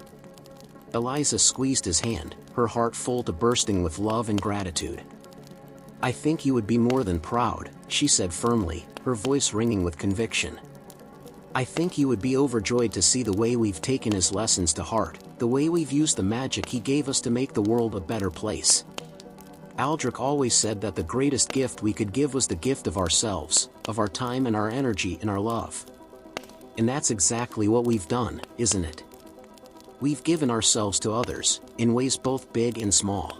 Eliza squeezed his hand, her heart full to bursting with love and gratitude. "I think he would be more than proud," she said firmly, her voice ringing with conviction. "I think he would be overjoyed to see the way we've taken his lessons to heart, the way we've used the magic he gave us to make the world a better place. Aldrich always said that the greatest gift we could give was the gift of ourselves, of our time and our energy and our love. And that's exactly what we've done, isn't it? We've given ourselves to others, in ways both big and small.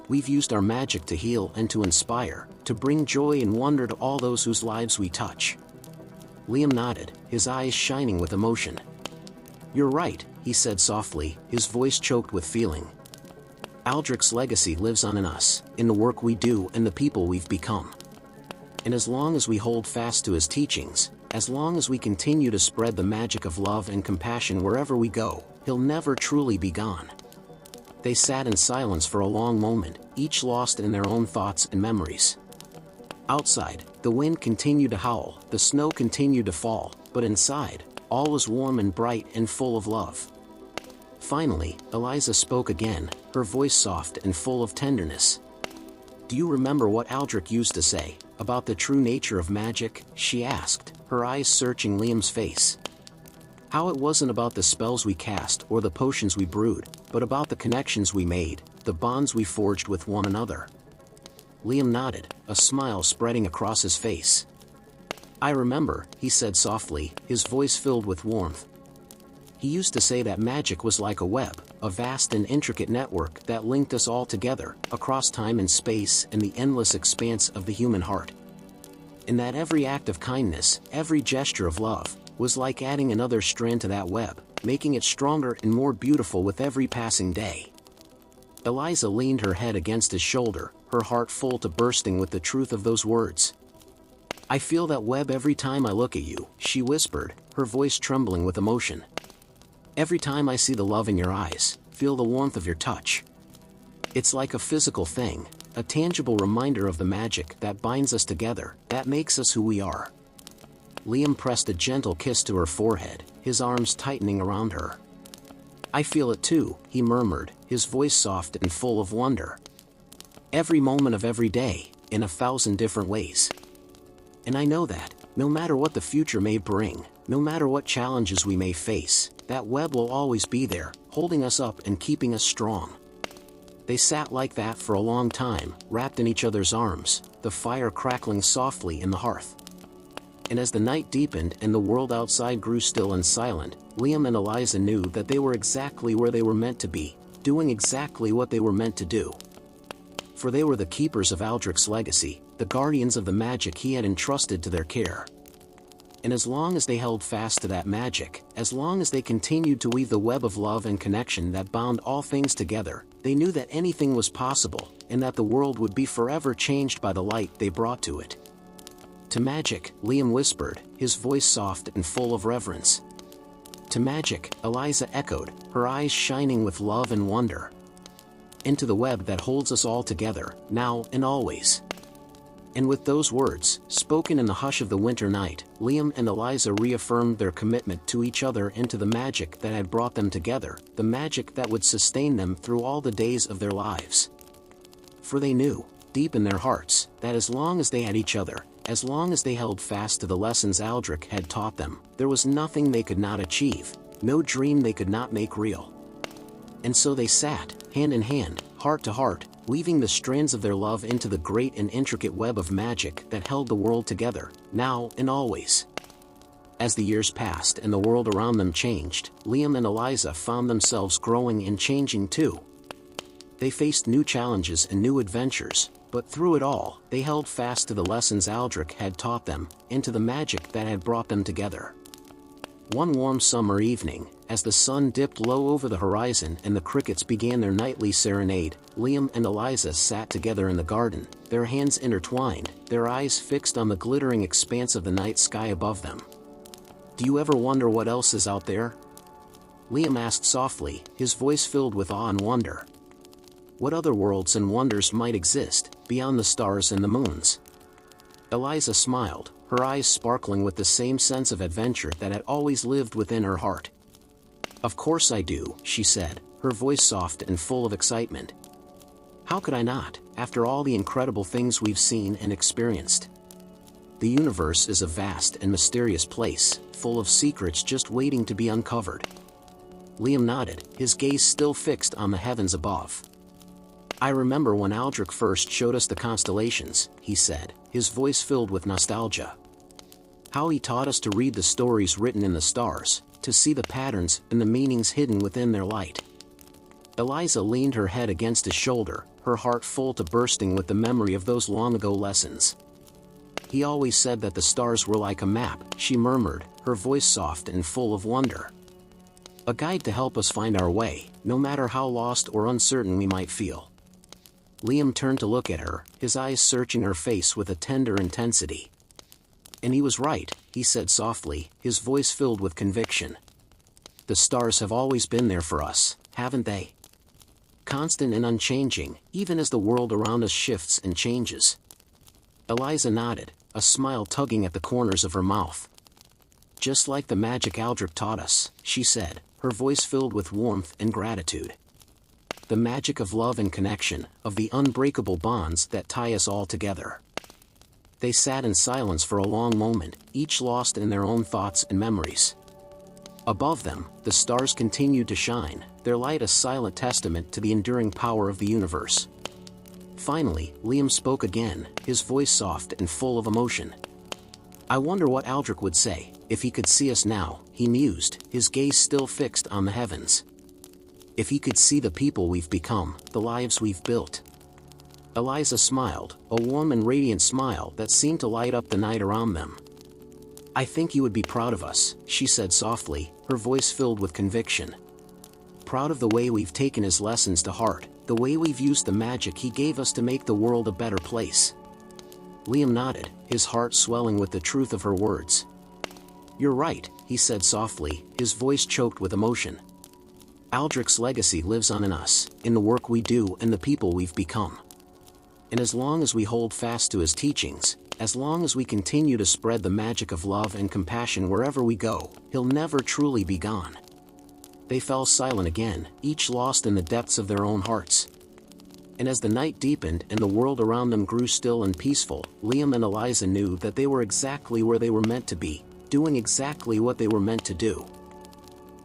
We've used our magic to heal and to inspire, to bring joy and wonder to all those whose lives we touch." Liam nodded, his eyes shining with emotion. "You're right," he said softly, his voice choked with feeling. "Aldrich's legacy lives on in us, in the work we do and the people we've become. And as long as we hold fast to his teachings, as long as we continue to spread the magic of love and compassion wherever we go, he'll never truly be gone." They sat in silence for a long moment, each lost in their own thoughts and memories. Outside, the wind continued to howl, the snow continued to fall, but inside, all was warm and bright and full of love. Finally, Eliza spoke again, her voice soft and full of tenderness. "Do you remember what Aldrich used to say, about the true nature of magic?" she asked, her eyes searching Liam's face. "How it wasn't about the spells we cast or the potions we brewed, but about the connections we made, the bonds we forged with one another." Liam nodded, a smile spreading across his face. "I remember," he said softly, his voice filled with warmth. "He used to say that magic was like a web, a vast and intricate network that linked us all together, across time and space and the endless expanse of the human heart. And that every act of kindness, every gesture of love, was like adding another strand to that web, making it stronger and more beautiful with every passing day." Eliza leaned her head against his shoulder, her heart full to bursting with the truth of those words. "I feel that web every time I look at you," she whispered, her voice trembling with emotion. "Every time I see the love in your eyes, feel the warmth of your touch. It's like a physical thing, a tangible reminder of the magic that binds us together, that makes us who we are." Liam pressed a gentle kiss to her forehead, his arms tightening around her. "I feel it too," he murmured, his voice soft and full of wonder. "Every moment of every day, in 1,000 different ways. And I know that, no matter what the future may bring, no matter what challenges we may face, that web will always be there, holding us up and keeping us strong." They sat like that for a long time, wrapped in each other's arms, the fire crackling softly in the hearth. And as the night deepened and the world outside grew still and silent, Liam and Eliza knew that they were exactly where they were meant to be, doing exactly what they were meant to do. For they were the keepers of Aldrich's legacy, the guardians of the magic he had entrusted to their care. And as long as they held fast to that magic, as long as they continued to weave the web of love and connection that bound all things together, they knew that anything was possible, and that the world would be forever changed by the light they brought to it. "To magic," Liam whispered, his voice soft and full of reverence. To magic, Eliza echoed, her eyes shining with love and wonder. Into the web that holds us all together, now and always. And with those words, spoken in the hush of the winter night, Liam and Eliza reaffirmed their commitment to each other and to the magic that had brought them together, the magic that would sustain them through all the days of their lives. For they knew, deep in their hearts, that as long as they had each other, as long as they held fast to the lessons Aldrich had taught them, there was nothing they could not achieve, no dream they could not make real. And so they sat, hand in hand, heart to heart, weaving the strands of their love into the great and intricate web of magic that held the world together, now and always. As the years passed and the world around them changed, Liam and Eliza found themselves growing and changing too. They faced new challenges and new adventures, but through it all, they held fast to the lessons Aldrich had taught them, and to the magic that had brought them together. One warm summer evening, as the sun dipped low over the horizon and the crickets began their nightly serenade, Liam and Eliza sat together in the garden, their hands intertwined, their eyes fixed on the glittering expanse of the night sky above them. "Do you ever wonder what else is out there?" Liam asked softly, his voice filled with awe and wonder. What other worlds and wonders might exist, beyond the stars and the moons? Eliza smiled, her eyes sparkling with the same sense of adventure that had always lived within her heart. "Of course I do," she said, her voice soft and full of excitement. "How could I not, after all the incredible things we've seen and experienced? The universe is a vast and mysterious place, full of secrets just waiting to be uncovered." Liam nodded, his gaze still fixed on the heavens above. "I remember when Aldrich first showed us the constellations," he said, his voice filled with nostalgia. "How he taught us to read the stories written in the stars, to see the patterns and the meanings hidden within their light." Eliza leaned her head against his shoulder, her heart full to bursting with the memory of those long-ago lessons. "He always said that the stars were like a map," she murmured, her voice soft and full of wonder. "A guide to help us find our way, no matter how lost or uncertain we might feel." Liam turned to look at her, his eyes searching her face with a tender intensity. "And he was right," he said softly, his voice filled with conviction. "The stars have always been there for us, haven't they? Constant and unchanging, even as the world around us shifts and changes." Eliza nodded, a smile tugging at the corners of her mouth. "Just like the magic Aldrich taught us," she said, her voice filled with warmth and gratitude. "The magic of love and connection, of the unbreakable bonds that tie us all together." They sat in silence for a long moment, each lost in their own thoughts and memories. Above them, the stars continued to shine, their light a silent testament to the enduring power of the universe. Finally, Liam spoke again, his voice soft and full of emotion. "I wonder what Aldrich would say, if he could see us now," he mused, his gaze still fixed on the heavens. "If he could see the people we've become, the lives we've built." Eliza smiled, a warm and radiant smile that seemed to light up the night around them. "I think he would be proud of us," she said softly, her voice filled with conviction. "Proud of the way we've taken his lessons to heart, the way we've used the magic he gave us to make the world a better place." Liam nodded, his heart swelling with the truth of her words. "You're right," he said softly, his voice choked with emotion. "Aldrich's legacy lives on in us, in the work we do and the people we've become. And as long as we hold fast to his teachings, as long as we continue to spread the magic of love and compassion wherever we go, he'll never truly be gone." They fell silent again, each lost in the depths of their own hearts. And as the night deepened and the world around them grew still and peaceful, Liam and Eliza knew that they were exactly where they were meant to be, doing exactly what they were meant to do.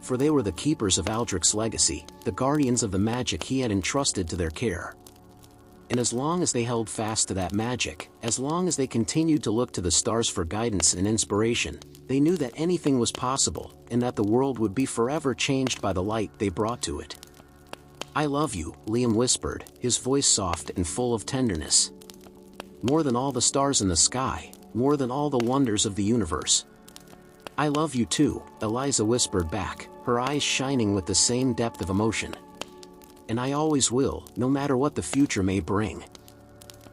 For they were the keepers of Aldrich's legacy, the guardians of the magic he had entrusted to their care. And as long as they held fast to that magic, as long as they continued to look to the stars for guidance and inspiration, they knew that anything was possible, and that the world would be forever changed by the light they brought to it. "I love you," Liam whispered, his voice soft and full of tenderness. "More than all the stars in the sky, more than all the wonders of the universe." "I love you too," Eliza whispered back, her eyes shining with the same depth of emotion. "And I always will, no matter what the future may bring."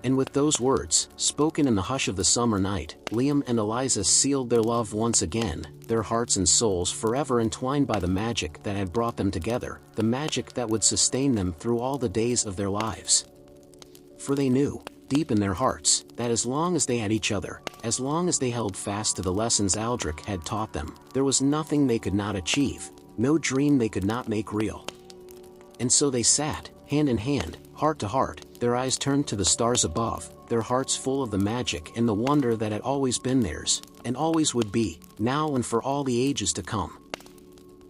And with those words, spoken in the hush of the summer night, Liam and Eliza sealed their love once again, their hearts and souls forever entwined by the magic that had brought them together, the magic that would sustain them through all the days of their lives. For they knew, deep in their hearts, that as long as they had each other, as long as they held fast to the lessons Aldrich had taught them, there was nothing they could not achieve, no dream they could not make real. And so they sat, hand in hand, heart to heart, their eyes turned to the stars above, their hearts full of the magic and the wonder that had always been theirs, and always would be, now and for all the ages to come.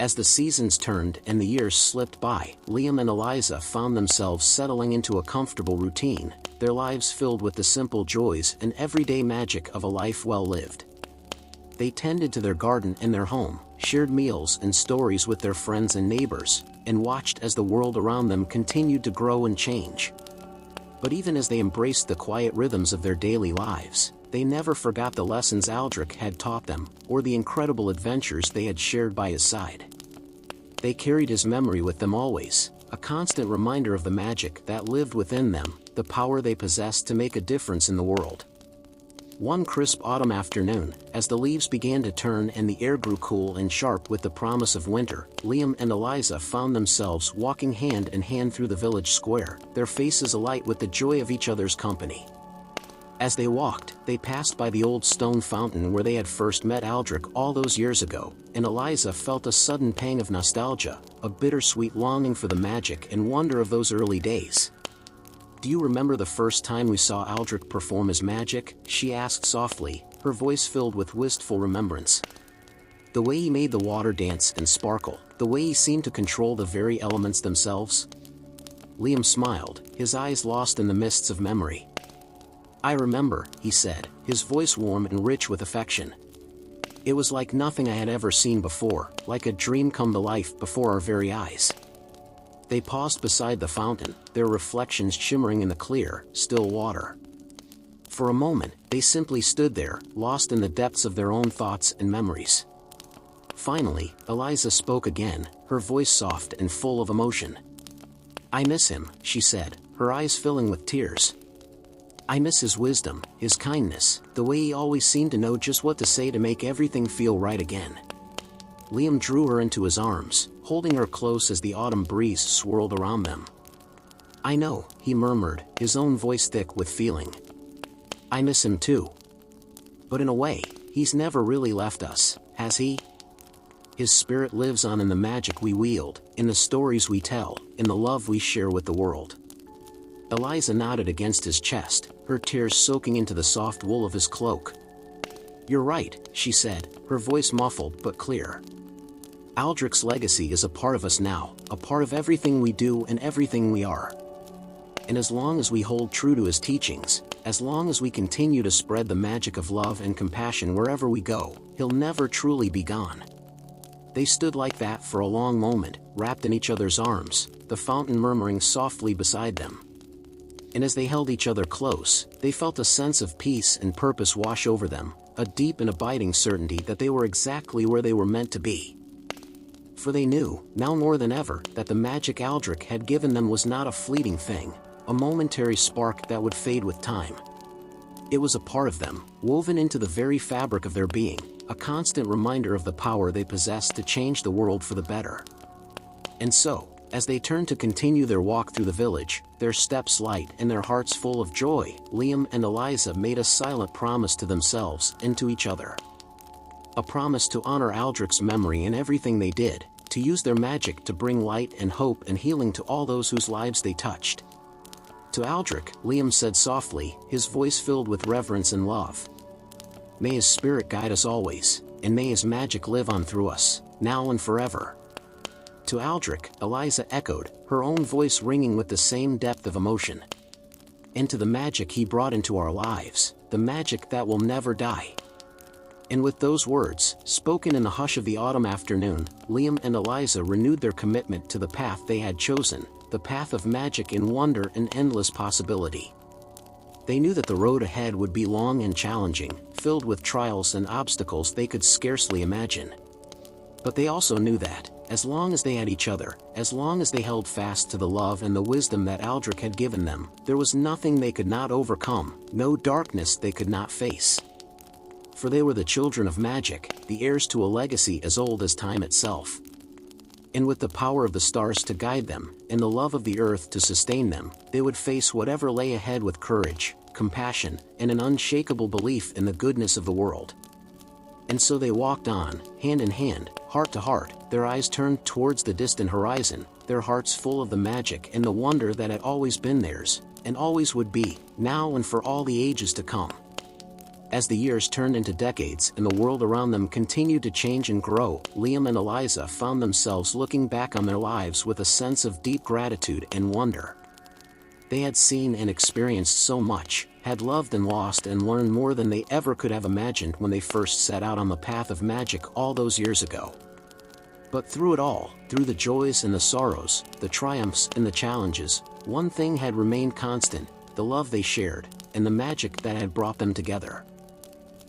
As the seasons turned and the years slipped by, Liam and Eliza found themselves settling into a comfortable routine, their lives filled with the simple joys and everyday magic of a life well lived. They tended to their garden and their home, shared meals and stories with their friends and neighbors, and watched as the world around them continued to grow and change. But even as they embraced the quiet rhythms of their daily lives, they never forgot the lessons Aldrich had taught them, or the incredible adventures they had shared by his side. They carried his memory with them always, a constant reminder of the magic that lived within them, the power they possessed to make a difference in the world. One crisp autumn afternoon, as the leaves began to turn and the air grew cool and sharp with the promise of winter, Liam and Eliza found themselves walking hand in hand through the village square, their faces alight with the joy of each other's company. As they walked, they passed by the old stone fountain where they had first met Aldrich all those years ago, and Eliza felt a sudden pang of nostalgia, a bittersweet longing for the magic and wonder of those early days. "Do you remember the first time we saw Aldrich perform his magic?" she asked softly, her voice filled with wistful remembrance. "The way he made the water dance and sparkle, the way he seemed to control the very elements themselves?" Liam smiled, his eyes lost in the mists of memory. "I remember," he said, his voice warm and rich with affection. "It was like nothing I had ever seen before, like a dream come to life before our very eyes." They paused beside the fountain, their reflections shimmering in the clear, still water. For a moment, they simply stood there, lost in the depths of their own thoughts and memories. Finally, Eliza spoke again, her voice soft and full of emotion. "I miss him," she said, her eyes filling with tears. "I miss his wisdom, his kindness, the way he always seemed to know just what to say to make everything feel right again." Liam drew her into his arms, holding her close as the autumn breeze swirled around them. "I know," he murmured, his own voice thick with feeling. "I miss him too. But in a way, he's never really left us, has he? His spirit lives on in the magic we wield, in the stories we tell, in the love we share with the world." Eliza nodded against his chest, her tears soaking into the soft wool of his cloak. "You're right," she said, her voice muffled but clear. "Aldrich's legacy is a part of us now, a part of everything we do and everything we are. And as long as we hold true to his teachings, as long as we continue to spread the magic of love and compassion wherever we go, he'll never truly be gone." They stood like that for a long moment, wrapped in each other's arms, the fountain murmuring softly beside them. And as they held each other close, they felt a sense of peace and purpose wash over them, a deep and abiding certainty that they were exactly where they were meant to be. For they knew, now more than ever, that the magic Aldrich had given them was not a fleeting thing, a momentary spark that would fade with time. It was a part of them, woven into the very fabric of their being, a constant reminder of the power they possessed to change the world for the better. And so, as they turned to continue their walk through the village, their steps light and their hearts full of joy, Liam and Eliza made a silent promise to themselves and to each other. A promise to honor Aldrich's memory in everything they did, to use their magic to bring light and hope and healing to all those whose lives they touched. To Aldrich, Liam said softly, his voice filled with reverence and love. "May his spirit guide us always, and may his magic live on through us, now and forever." To Aldrich, Eliza echoed, her own voice ringing with the same depth of emotion. "And to the magic he brought into our lives, the magic that will never die." And with those words, spoken in the hush of the autumn afternoon, Liam and Eliza renewed their commitment to the path they had chosen, the path of magic and wonder and endless possibility. They knew that the road ahead would be long and challenging, filled with trials and obstacles they could scarcely imagine. But they also knew that, as long as they had each other, as long as they held fast to the love and the wisdom that Aldrich had given them, there was nothing they could not overcome, no darkness they could not face. For they were the children of magic, the heirs to a legacy as old as time itself. And with the power of the stars to guide them, and the love of the earth to sustain them, they would face whatever lay ahead with courage, compassion, and an unshakable belief in the goodness of the world. And so they walked on, hand in hand, heart to heart, their eyes turned towards the distant horizon, their hearts full of the magic and the wonder that had always been theirs, and always would be, now and for all the ages to come. As the years turned into decades and the world around them continued to change and grow, Liam and Eliza found themselves looking back on their lives with a sense of deep gratitude and wonder. They had seen and experienced so much, had loved and lost and learned more than they ever could have imagined when they first set out on the path of magic all those years ago. But through it all, through the joys and the sorrows, the triumphs and the challenges, one thing had remained constant: the love they shared, and the magic that had brought them together.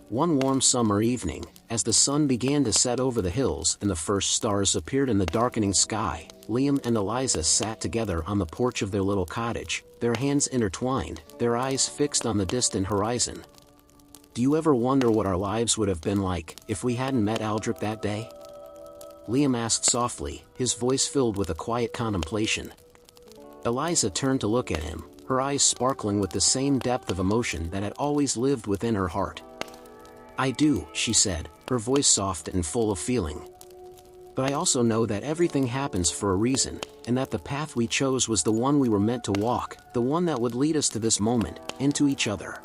One warm summer evening, as the sun began to set over the hills and the first stars appeared in the darkening sky, Liam and Eliza sat together on the porch of their little cottage, their hands intertwined, their eyes fixed on the distant horizon. "Do you ever wonder what our lives would have been like if we hadn't met Aldrich that day?" Liam asked softly, his voice filled with a quiet contemplation. Eliza turned to look at him, her eyes sparkling with the same depth of emotion that had always lived within her heart. "I do," she said, her voice soft and full of feeling. "But I also know that everything happens for a reason, and that the path we chose was the one we were meant to walk, the one that would lead us to this moment, and to each other."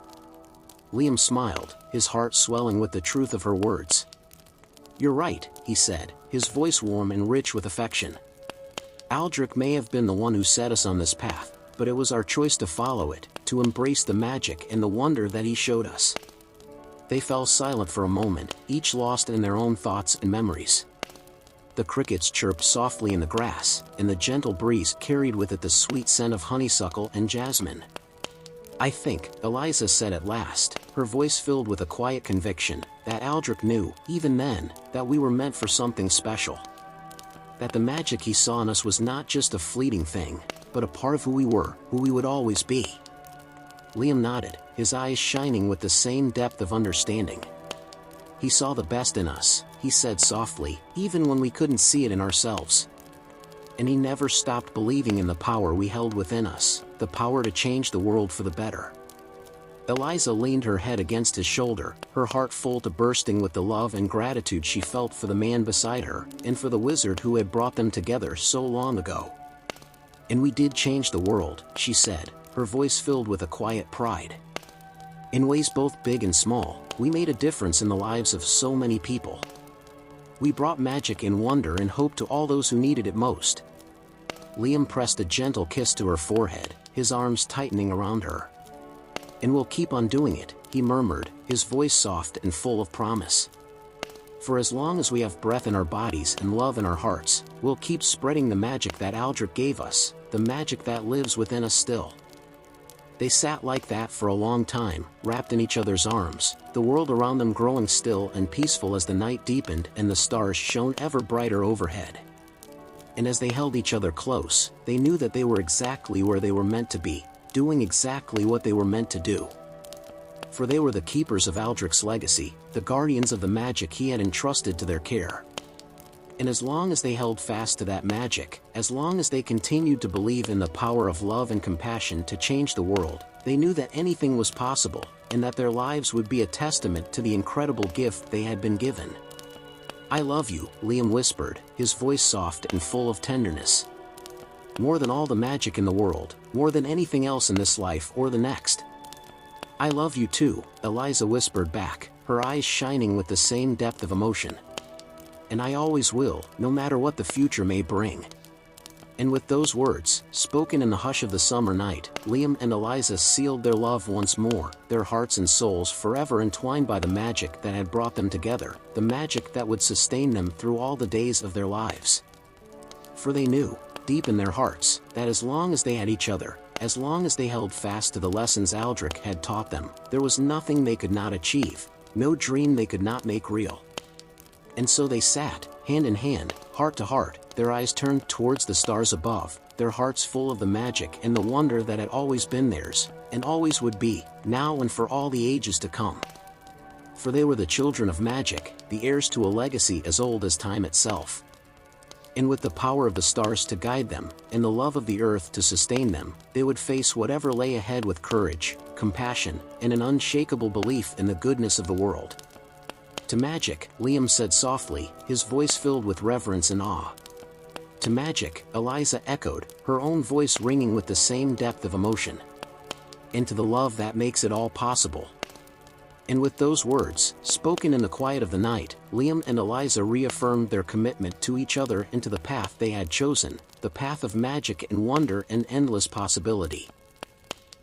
Liam smiled, his heart swelling with the truth of her words. "You're right," he said, his voice warm and rich with affection. "Aldrich may have been the one who set us on this path, but it was our choice to follow it, to embrace the magic and the wonder that he showed us." They fell silent for a moment, each lost in their own thoughts and memories. The crickets chirped softly in the grass, and the gentle breeze carried with it the sweet scent of honeysuckle and jasmine. "I think," Eliza said at last, her voice filled with a quiet conviction, "that Aldrich knew, even then, that we were meant for something special. That the magic he saw in us was not just a fleeting thing, but a part of who we were, who we would always be." Liam nodded, his eyes shining with the same depth of understanding. "He saw the best in us," he said softly, "even when we couldn't see it in ourselves. And he never stopped believing in the power we held within us, the power to change the world for the better." Eliza leaned her head against his shoulder, her heart full to bursting with the love and gratitude she felt for the man beside her, and for the wizard who had brought them together so long ago. "And we did change the world," she said, her voice filled with a quiet pride. "In ways both big and small, we made a difference in the lives of so many people. We brought magic and wonder and hope to all those who needed it most." Liam pressed a gentle kiss to her forehead, his arms tightening around her. "And we'll keep on doing it," he murmured, his voice soft and full of promise. "For as long as we have breath in our bodies and love in our hearts, we'll keep spreading the magic that Aldrich gave us, the magic that lives within us still." They sat like that for a long time, wrapped in each other's arms, the world around them growing still and peaceful as the night deepened and the stars shone ever brighter overhead. And as they held each other close, they knew that they were exactly where they were meant to be, doing exactly what they were meant to do. For they were the keepers of Aldrich's legacy, the guardians of the magic he had entrusted to their care. And as long as they held fast to that magic, as long as they continued to believe in the power of love and compassion to change the world, they knew that anything was possible, and that their lives would be a testament to the incredible gift they had been given. "I love you," Liam whispered, his voice soft and full of tenderness. "More than all the magic in the world, more than anything else in this life or the next." "I love you too," Eliza whispered back, her eyes shining with the same depth of emotion. "And I always will, no matter what the future may bring." And with those words, spoken in the hush of the summer night, Liam and Eliza sealed their love once more, their hearts and souls forever entwined by the magic that had brought them together, the magic that would sustain them through all the days of their lives. For they knew, deep in their hearts, that as long as they had each other, as long as they held fast to the lessons Aldrich had taught them, there was nothing they could not achieve, no dream they could not make real. And so they sat, hand in hand, Heart to heart, their eyes turned towards the stars above, their hearts full of the magic and the wonder that had always been theirs, and always would be, now and for all the ages to come. For they were the children of magic, the heirs to a legacy as old as time itself. And with the power of the stars to guide them, and the love of the earth to sustain them, they would face whatever lay ahead with courage, compassion, and an unshakable belief in the goodness of the world. To magic, Liam said softly, his voice filled with reverence and awe. To magic, Eliza echoed, her own voice ringing with the same depth of emotion. And to the love that makes it all possible. And with those words, spoken in the quiet of the night, Liam and Eliza reaffirmed their commitment to each other and to the path they had chosen, the path of magic and wonder and endless possibility.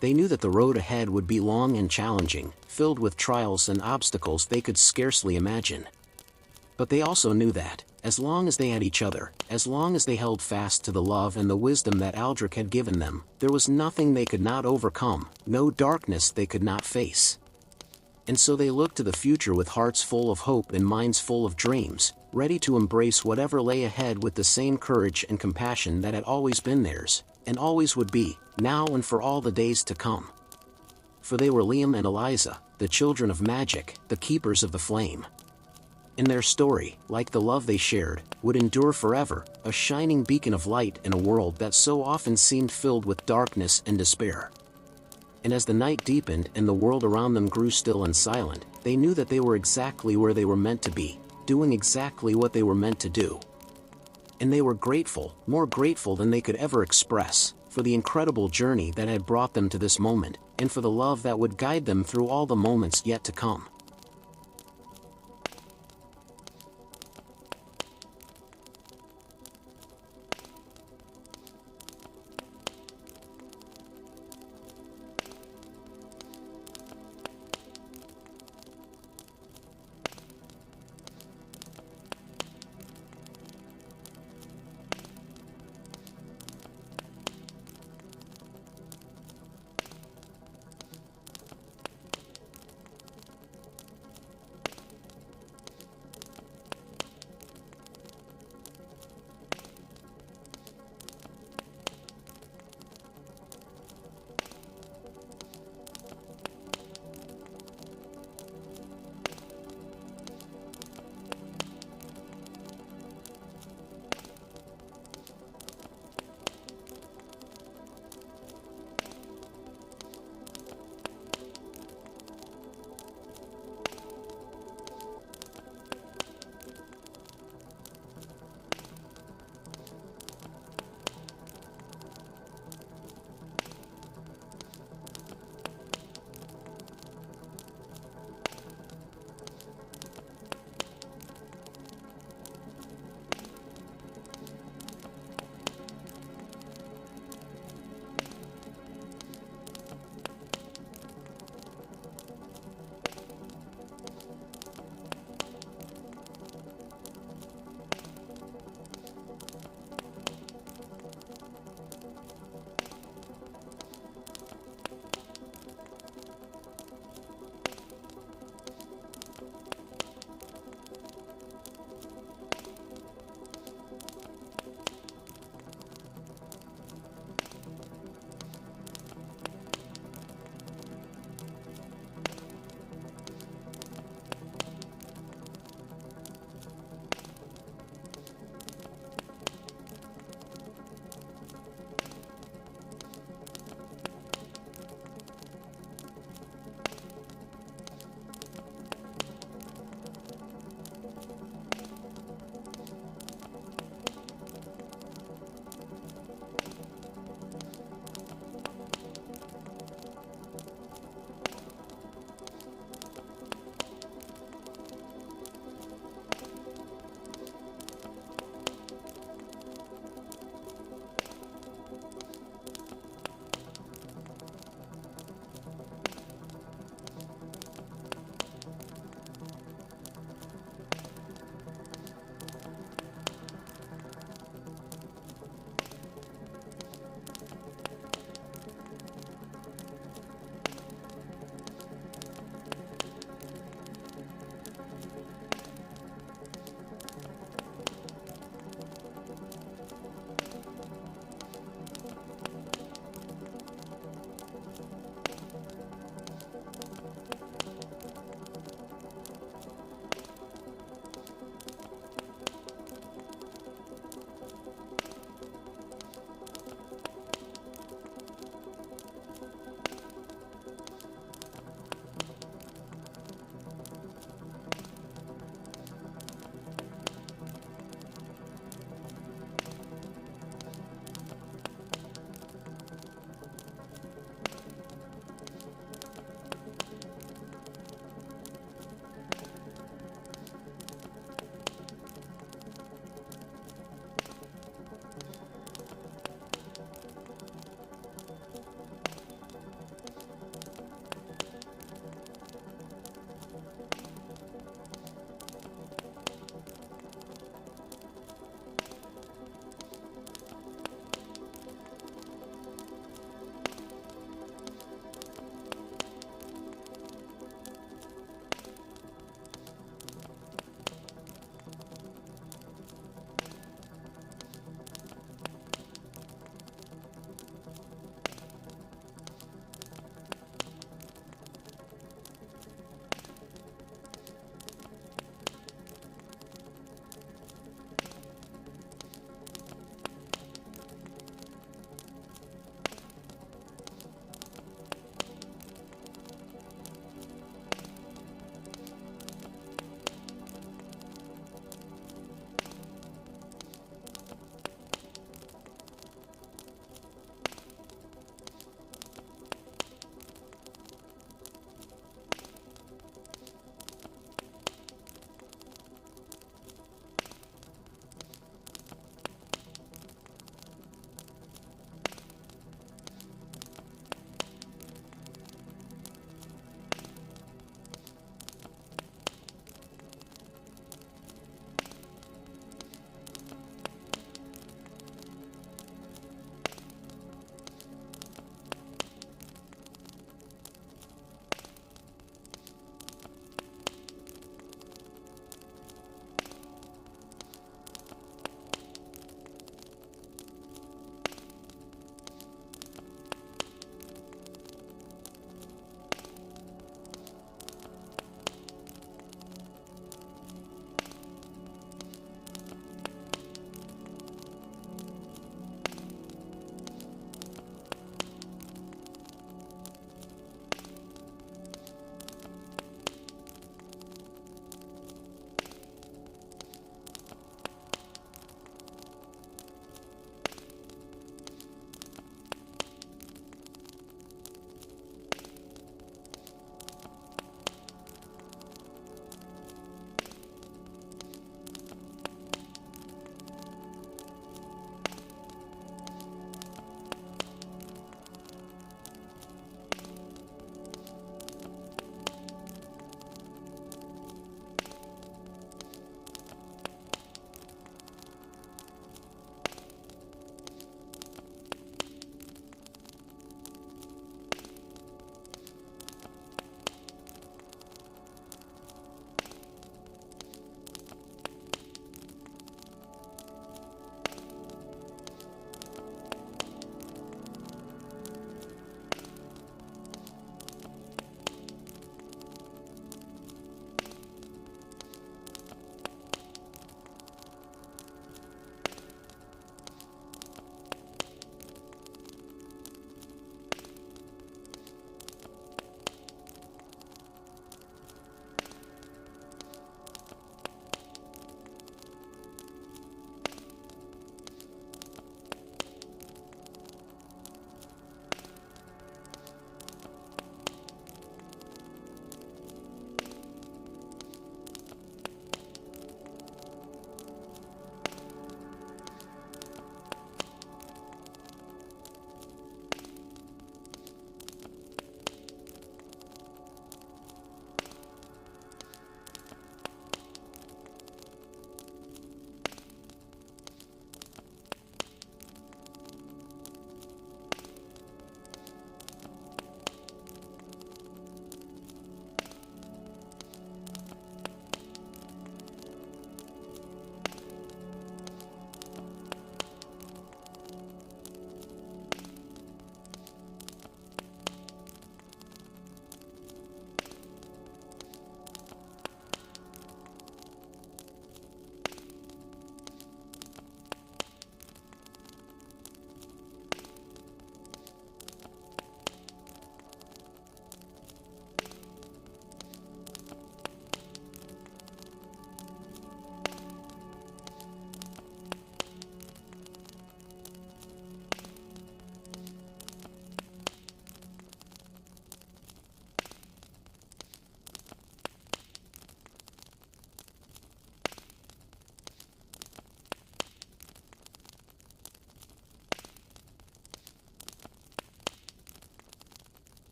They knew that the road ahead would be long and challenging, filled with trials and obstacles they could scarcely imagine. But they also knew that, as long as they had each other, as long as they held fast to the love and the wisdom that Aldrich had given them, there was nothing they could not overcome, no darkness they could not face. And so they looked to the future with hearts full of hope and minds full of dreams, ready to embrace whatever lay ahead with the same courage and compassion that had always been theirs, and always would be, now and for all the days to come. For they were Liam and Eliza, the children of magic, the keepers of the flame. And their story, like the love they shared, would endure forever, a shining beacon of light in a world that so often seemed filled with darkness and despair. And as the night deepened and the world around them grew still and silent, they knew that they were exactly where they were meant to be, doing exactly what they were meant to do. And they were grateful, more grateful than they could ever express, for the incredible journey that had brought them to this moment, and for the love that would guide them through all the moments yet to come.